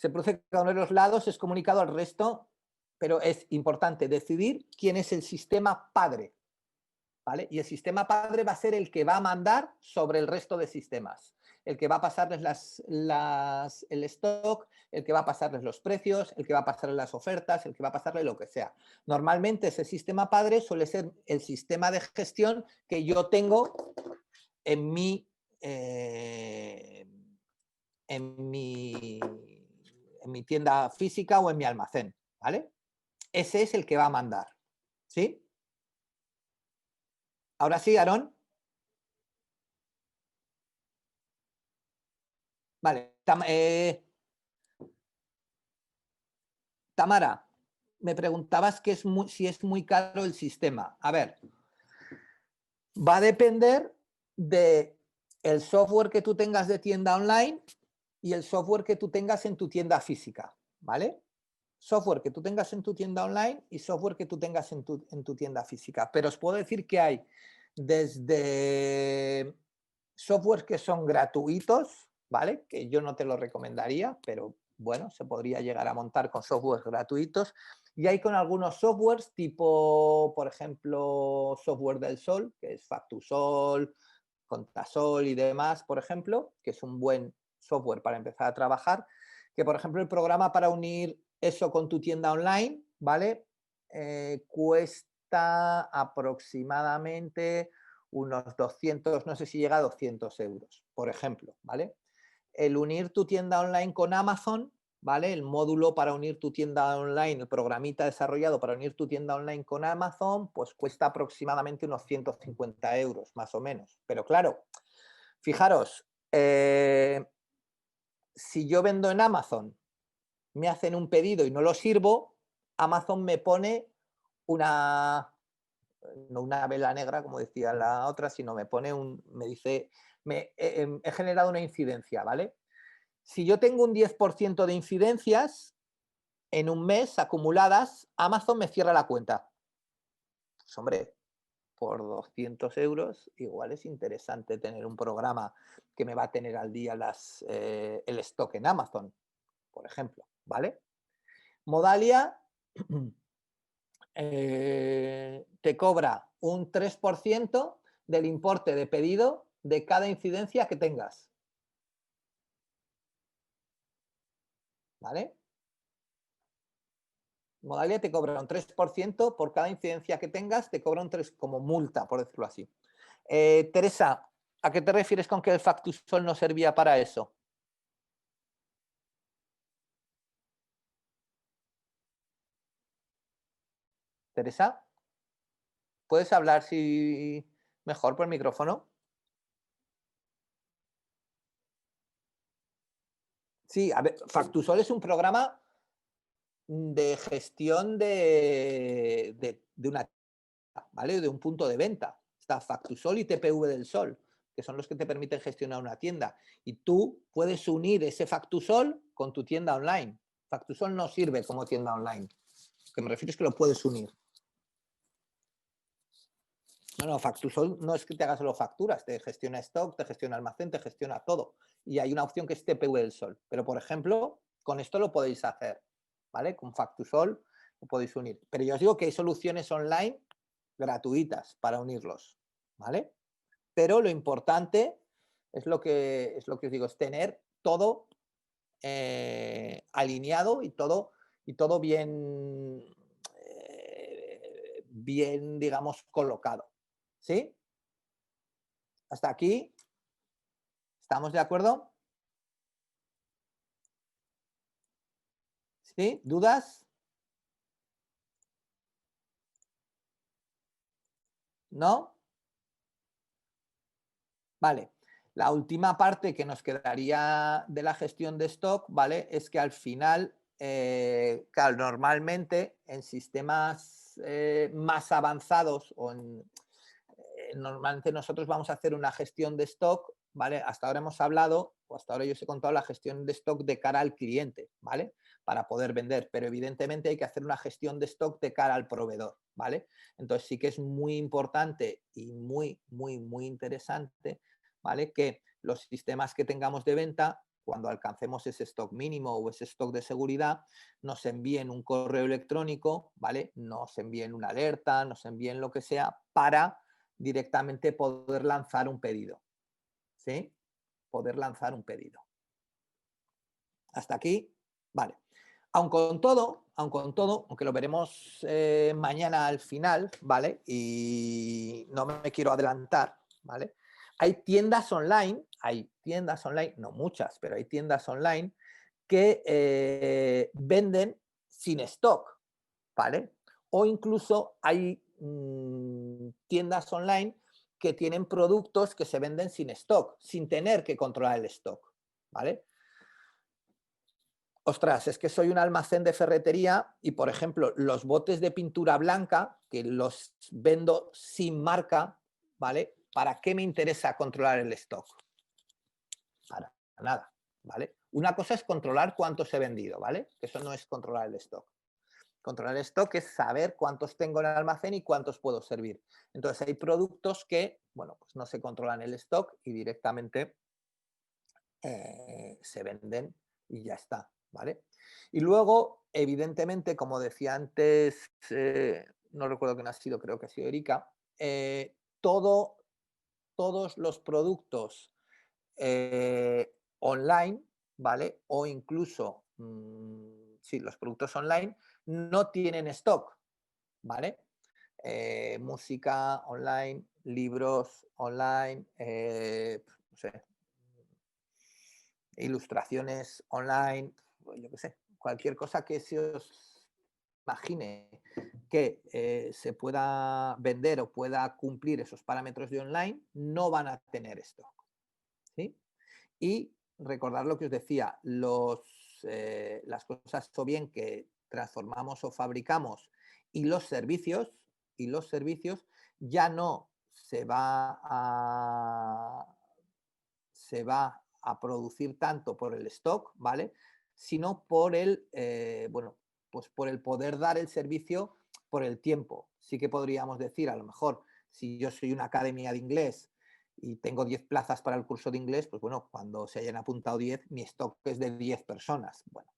se produce que cada uno de los lados es comunicado al resto, pero es importante decidir quién es el sistema padre, ¿vale? Y el sistema padre va a ser el que va a mandar sobre el resto de sistemas, el que va a pasarles el stock, el que va a pasarles los precios, el que va a pasarles las ofertas, el que va a pasarle lo que sea. Normalmente ese sistema padre suele ser el sistema de gestión que yo tengo en mi tienda física o en mi almacén, ¿vale? Ese es el que va a mandar, ¿sí? Ahora sí, Aarón. Vale. Tamara, me preguntabas que si es muy caro el sistema. A ver, va a depender del software que tú tengas de tienda online y el software que tú tengas en tu tienda física, ¿vale? Software que tú tengas en tu tienda online y software que tú tengas en tu tienda física. Pero os puedo decir que hay desde softwares que son gratuitos, ¿vale? Que yo no te lo recomendaría, pero bueno, se podría llegar a montar con softwares gratuitos. Y hay con algunos softwares tipo, por ejemplo, Software del Sol, que es Factusol, Contasol y demás, por ejemplo, que es un buen software para empezar a trabajar, que por ejemplo el programa para unir eso con tu tienda online, ¿vale? Cuesta aproximadamente unos 200, no sé si llega a 200 euros, por ejemplo, ¿vale? El unir tu tienda online con Amazon, ¿vale? El módulo para unir tu tienda online, el programita desarrollado para unir tu tienda online con Amazon, pues cuesta aproximadamente unos 150 euros, más o menos. Pero claro, fijaros, si yo vendo en Amazon, me hacen un pedido y no lo sirvo, Amazon me pone no una vela negra, como decía la otra, sino me dice, he generado una incidencia, ¿vale? Si yo tengo un 10% de incidencias en un mes acumuladas, Amazon me cierra la cuenta. Pues hombre, por 200 euros igual es interesante tener un programa que me va a tener al día el stock en Amazon, por ejemplo, ¿vale? Modalia te cobra un 3% del importe de pedido de cada incidencia que tengas. ¿Vale? Modalia te cobra un 3% por cada incidencia que tengas, te cobra un 3% como multa, por decirlo así. Teresa, ¿a qué te refieres con que el Factusol no servía para eso? Teresa, ¿puedes hablar mejor por el micrófono? Sí, a ver, Factusol es un programa de gestión de una, ¿vale? De un punto de venta. Está Factusol y TPV del Sol, que son los que te permiten gestionar una tienda. Y tú puedes unir ese Factusol con tu tienda online. Factusol no sirve como tienda online. Lo que me refiero es que lo puedes unir. No, Factusol no es que te hagas solo facturas, te gestiona stock, te gestiona almacén, te gestiona todo. Y hay una opción que es TPV del Sol. Pero, por ejemplo, con esto lo podéis hacer, ¿vale? Con Factusol lo podéis unir. Pero yo os digo que hay soluciones online gratuitas para unirlos, ¿vale? Pero lo importante es lo que os digo, es tener todo alineado y todo bien, bien, digamos, colocado. ¿Sí? ¿Hasta aquí? ¿Estamos de acuerdo? ¿Sí? ¿Dudas? ¿No? Vale. La última parte que nos quedaría de la gestión de stock, ¿vale? Es que al final, claro, normalmente en sistemas más avanzados o normalmente nosotros vamos a hacer una gestión de stock, ¿vale? Hasta ahora hemos hablado, o hasta ahora yo os he contado la gestión de stock de cara al cliente, ¿vale? Para poder vender, pero evidentemente hay que hacer una gestión de stock de cara al proveedor, ¿vale? Entonces sí que es muy importante y muy interesante, ¿vale? Que los sistemas que tengamos de venta cuando alcancemos ese stock mínimo o ese stock de seguridad, nos envíen un correo electrónico, ¿vale? Nos envíen una alerta, nos envíen lo que sea para directamente poder lanzar un pedido, ¿sí? Poder lanzar un pedido. Hasta aquí, vale. Aun con todo, aunque lo veremos mañana al final, ¿vale? Y no me quiero adelantar, ¿vale? Hay tiendas online, no muchas, pero hay tiendas online que venden sin stock, ¿vale? O incluso hay tiendas online que tienen productos que se venden sin stock, sin tener que controlar el stock, ¿vale? Ostras, es que soy un almacén de ferretería y, por ejemplo, los botes de pintura blanca, que los vendo sin marca, ¿vale? ¿Para qué me interesa controlar el stock? Para nada, ¿vale? Una cosa es controlar cuántos he vendido, ¿vale? Que eso no es controlar el stock. Controlar el stock es saber cuántos tengo en el almacén y cuántos puedo servir. Entonces, hay productos que, bueno, pues no se controlan el stock y directamente se venden y ya está, ¿vale? Y luego, evidentemente, como decía antes, no recuerdo quién ha sido, creo que ha sido Erika, todos los productos online, ¿vale? O incluso, sí, los productos online no tienen stock, ¿vale? Música online, libros online, no sé, ilustraciones online, yo qué sé, cualquier cosa que se os imagine que se pueda vender o pueda cumplir esos parámetros de online, no van a tener stock, ¿sí? Y recordad lo que os decía, las cosas o bien que transformamos o fabricamos y los servicios ya no se va a producir tanto por el stock, ¿vale? Sino por bueno, pues por el poder dar el servicio por el tiempo. Sí que podríamos decir, a lo mejor, si yo soy una academia de inglés y tengo 10 plazas para el curso de inglés, pues bueno, cuando se hayan apuntado 10, mi stock es de 10 personas. Bueno,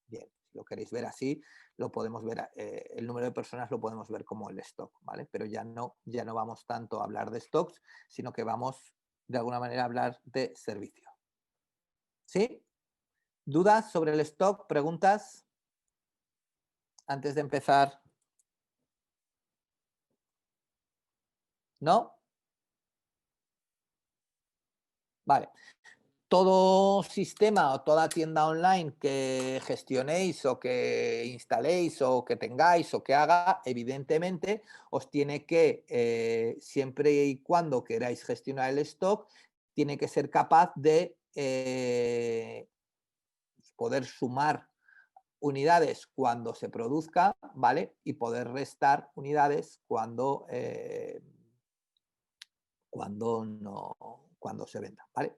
bien, si lo queréis ver así, lo podemos ver, el número de personas lo podemos ver como el stock, ¿vale? Pero ya no vamos tanto a hablar de stocks, sino que vamos de alguna manera a hablar de servicio. ¿Sí? ¿Dudas sobre el stock? ¿Preguntas? Antes de empezar. ¿No? Vale. Todo sistema o toda tienda online que gestionéis o que instaléis o que tengáis o que haga, evidentemente os tiene que, siempre y cuando queráis gestionar el stock, tiene que ser capaz de poder sumar unidades cuando se produzca, ¿vale? Y poder restar unidades cuando se venda, ¿vale?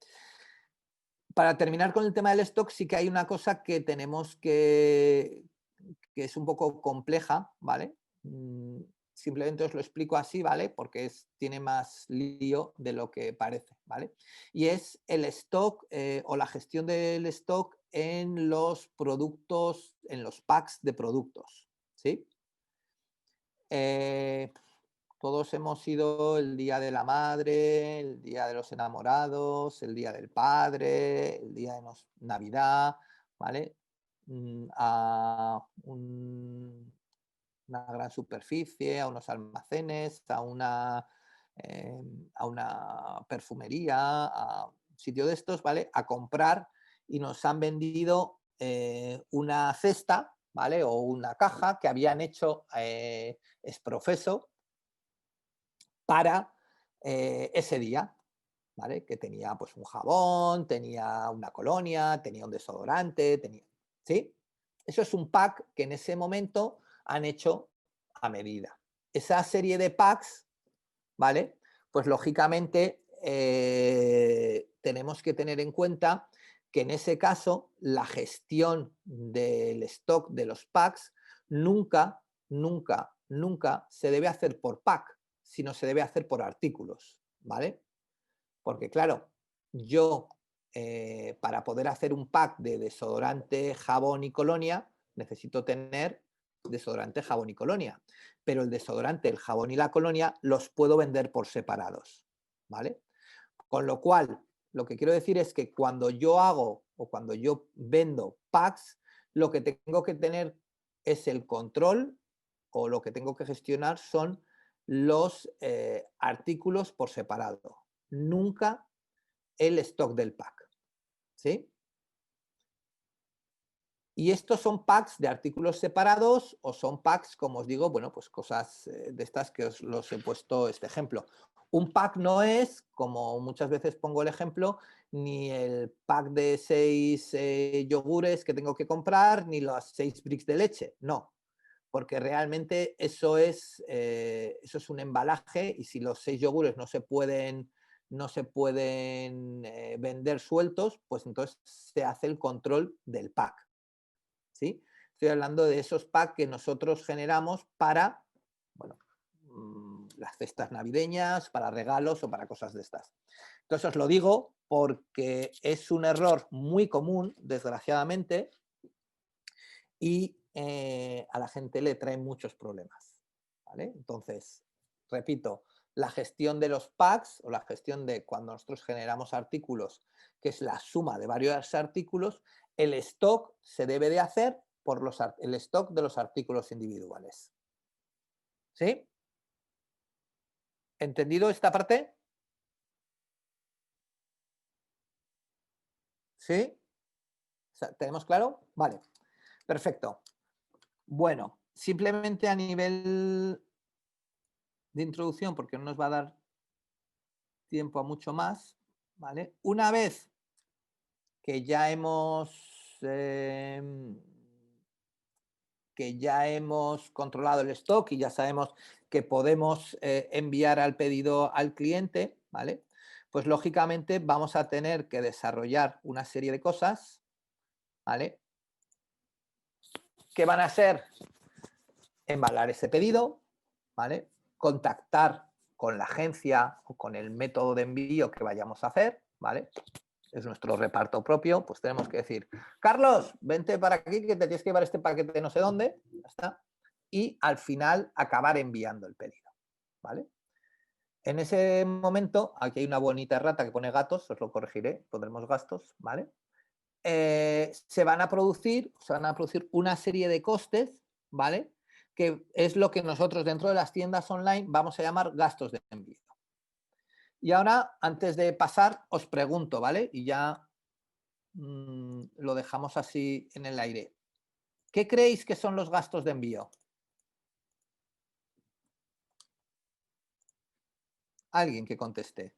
Para terminar con el tema del stock, sí que hay una cosa que tenemos que es un poco compleja, ¿vale? Simplemente os lo explico así, ¿vale? Porque tiene más lío de lo que parece, ¿vale? Y es el stock o la gestión del stock en los productos, en los packs de productos, ¿sí? Todos hemos ido el día de la madre, el día de los enamorados, el día del padre, el día de Navidad, ¿vale? A una gran superficie, a unos almacenes, a una perfumería, a un sitio de estos, ¿vale? A comprar y nos han vendido una cesta, ¿vale? O una caja que habían hecho exprofeso para ese día, ¿vale? Que tenía pues un jabón, tenía una colonia, tenía un desodorante, ¿sí? Eso es un pack que en ese momento han hecho a medida. Esa serie de packs, ¿vale? Pues lógicamente tenemos que tener en cuenta que en ese caso la gestión del stock de los packs nunca se debe hacer por pack, sino se debe hacer por artículos, ¿vale? Porque claro, yo para poder hacer un pack de desodorante, jabón y colonia, necesito tener desodorante, jabón y colonia. Pero el desodorante, el jabón y la colonia los puedo vender por separados, ¿vale? Con lo cual, lo que quiero decir es que cuando yo hago o cuando yo vendo packs, lo que tengo que tener es el control, o lo que tengo que gestionar son los artículos por separado. Nunca el stock del pack, ¿sí? Y estos son packs de artículos separados o son packs, como os digo, bueno, pues cosas de estas que os los he puesto este ejemplo. Un pack no es, como muchas veces pongo el ejemplo, ni el pack de 6 yogures que tengo que comprar, ni las 6 bricks de leche, no. Porque realmente eso es un embalaje, y si los 6 yogures no se pueden vender sueltos, pues entonces se hace el control del pack. ¿Sí? Estoy hablando de esos packs que nosotros generamos para, bueno, las cestas navideñas, para regalos o para cosas de estas. Entonces os lo digo porque es un error muy común, desgraciadamente, y a la gente le trae muchos problemas, ¿vale? Entonces, repito, la gestión de los packs o la gestión de cuando nosotros generamos artículos, que es la suma de varios artículos, el stock se debe de hacer por el stock de los artículos individuales. ¿Sí? ¿Entendido esta parte? ¿Sí? ¿Tenemos claro? Vale, perfecto. Bueno, simplemente a nivel de introducción, porque no nos va a dar tiempo a mucho más, ¿vale? Una vez que ya hemos controlado el stock y ya sabemos que podemos enviar al pedido al cliente, ¿vale? Pues lógicamente vamos a tener que desarrollar una serie de cosas, ¿vale? Que van a ser embalar ese pedido, ¿vale? Contactar con la agencia o con el método de envío que vayamos a hacer, ¿vale? Es nuestro reparto propio, pues tenemos que decir, Carlos, vente para aquí que te tienes que llevar este paquete no sé dónde, ya está, y al final acabar enviando el pedido, ¿vale? En ese momento, aquí hay una bonita errata que pone gatos, os lo corregiré, pondremos gastos, ¿vale? Se van a producir una serie de costes, ¿vale? Que es lo que nosotros dentro de las tiendas online vamos a llamar gastos de envío. Y ahora, antes de pasar, os pregunto, ¿vale? Y ya lo dejamos así en el aire. ¿Qué creéis que son los gastos de envío? Alguien que conteste.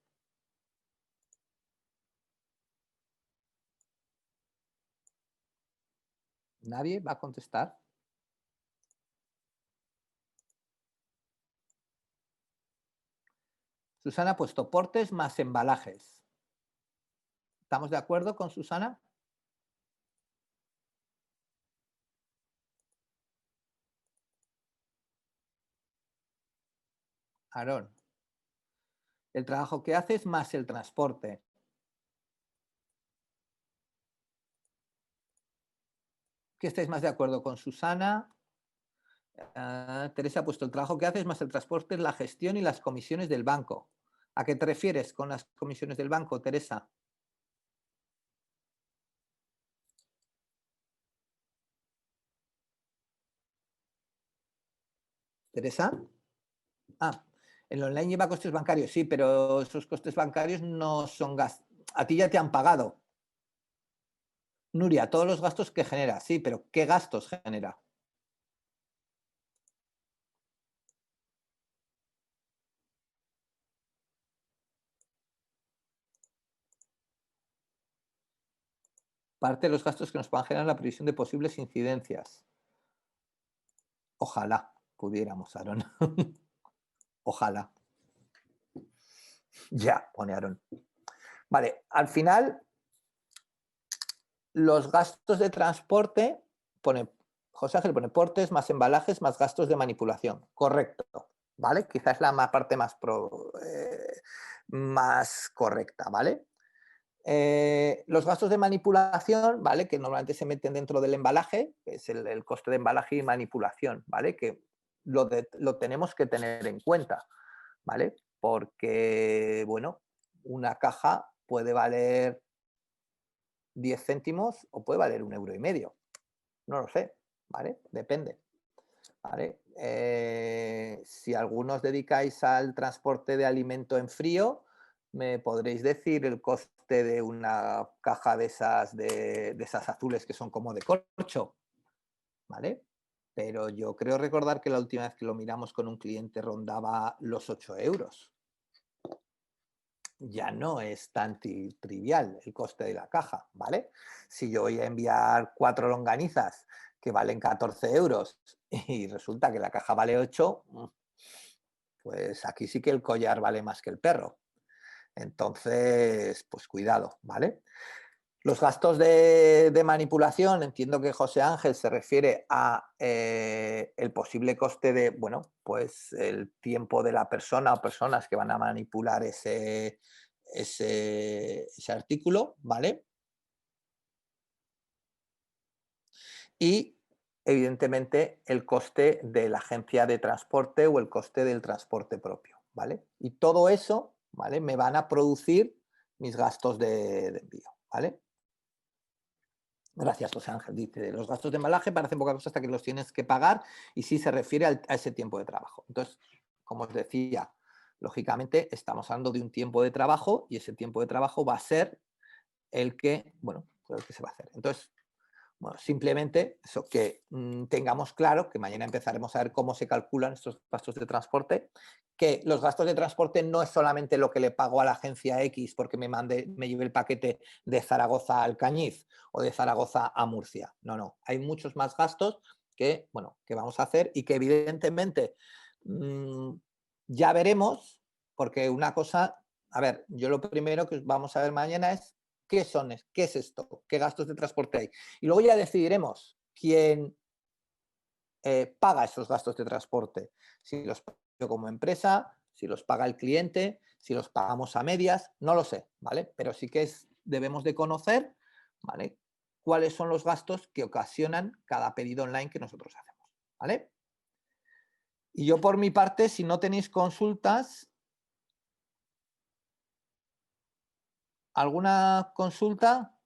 ¿Nadie va a contestar? Susana ha puesto portes más embalajes. ¿Estamos de acuerdo con Susana? Aarón. El trabajo que haces más el transporte. ¿Qué estáis más de acuerdo con Susana? Teresa ha puesto el trabajo que haces más el transporte, la gestión y las comisiones del banco. ¿A qué te refieres con las comisiones del banco, Teresa? ¿Teresa? Ah, el online lleva costes bancarios, sí, pero esos costes bancarios no son gastos. A ti ya te han pagado. Nuria, todos los gastos que genera, sí, pero ¿qué gastos genera? Parte de los gastos que nos puedan generar la previsión de posibles incidencias. Ojalá pudiéramos, Aarón. Ojalá. Ya, pone Aarón. Vale, al final, los gastos de transporte, José Ángel pone portes, más embalajes, más gastos de manipulación. Correcto, ¿vale? Quizás la parte más correcta, ¿vale? Los gastos de manipulación, ¿vale? Que normalmente se meten dentro del embalaje, que es el coste de embalaje y manipulación, ¿vale? Que lo tenemos que tener en cuenta, ¿vale? Porque, bueno, una caja puede valer 10 céntimos o puede valer 1,5 €. No lo sé, ¿vale? Depende. ¿Vale? Si algunos dedicáis al transporte de alimento en frío, me podréis decir el coste de una caja de esas azules que son como de corcho, ¿vale? Pero yo creo recordar que la última vez que lo miramos con un cliente rondaba los 8 €. Ya no es tan trivial el coste de la caja, ¿vale? Si yo voy a enviar 4 longanizas que valen 14 € y resulta que la caja vale 8, pues aquí sí que el collar vale más que el perro. Entonces, pues cuidado, ¿vale? Los gastos de manipulación, entiendo que José Ángel se refiere a el posible coste de, bueno, pues el tiempo de la persona o personas que van a manipular ese artículo, ¿vale? Y evidentemente el coste de la agencia de transporte o el coste del transporte propio, ¿vale? Y todo eso, ¿vale? Me van a producir mis gastos de envío, ¿vale? Gracias, José Ángel. Dice, los gastos de embalaje parecen poca cosa hasta que los tienes que pagar y sí se refiere a ese tiempo de trabajo. Entonces, como os decía, lógicamente estamos hablando de un tiempo de trabajo y ese tiempo de trabajo va a ser el que, bueno, pues el que se va a hacer. Entonces, bueno, simplemente eso, que tengamos claro que mañana empezaremos a ver cómo se calculan estos gastos de transporte, que los gastos de transporte no es solamente lo que le pago a la agencia X porque me lleve el paquete de Zaragoza a Alcañiz o de Zaragoza a Murcia. No, no, hay muchos más gastos que, bueno, que vamos a hacer y que evidentemente ya veremos, porque una cosa, a ver, yo lo primero que vamos a ver mañana es ¿qué es esto? ¿Qué gastos de transporte hay? Y luego ya decidiremos quién paga esos gastos de transporte. Si los pago yo como empresa, si los paga el cliente, si los pagamos a medias, no lo sé, ¿vale? Pero sí que debemos de conocer, ¿vale? Cuáles son los gastos que ocasionan cada pedido online que nosotros hacemos, ¿vale? Y yo por mi parte, si no tenéis consultas, ¿alguna consulta?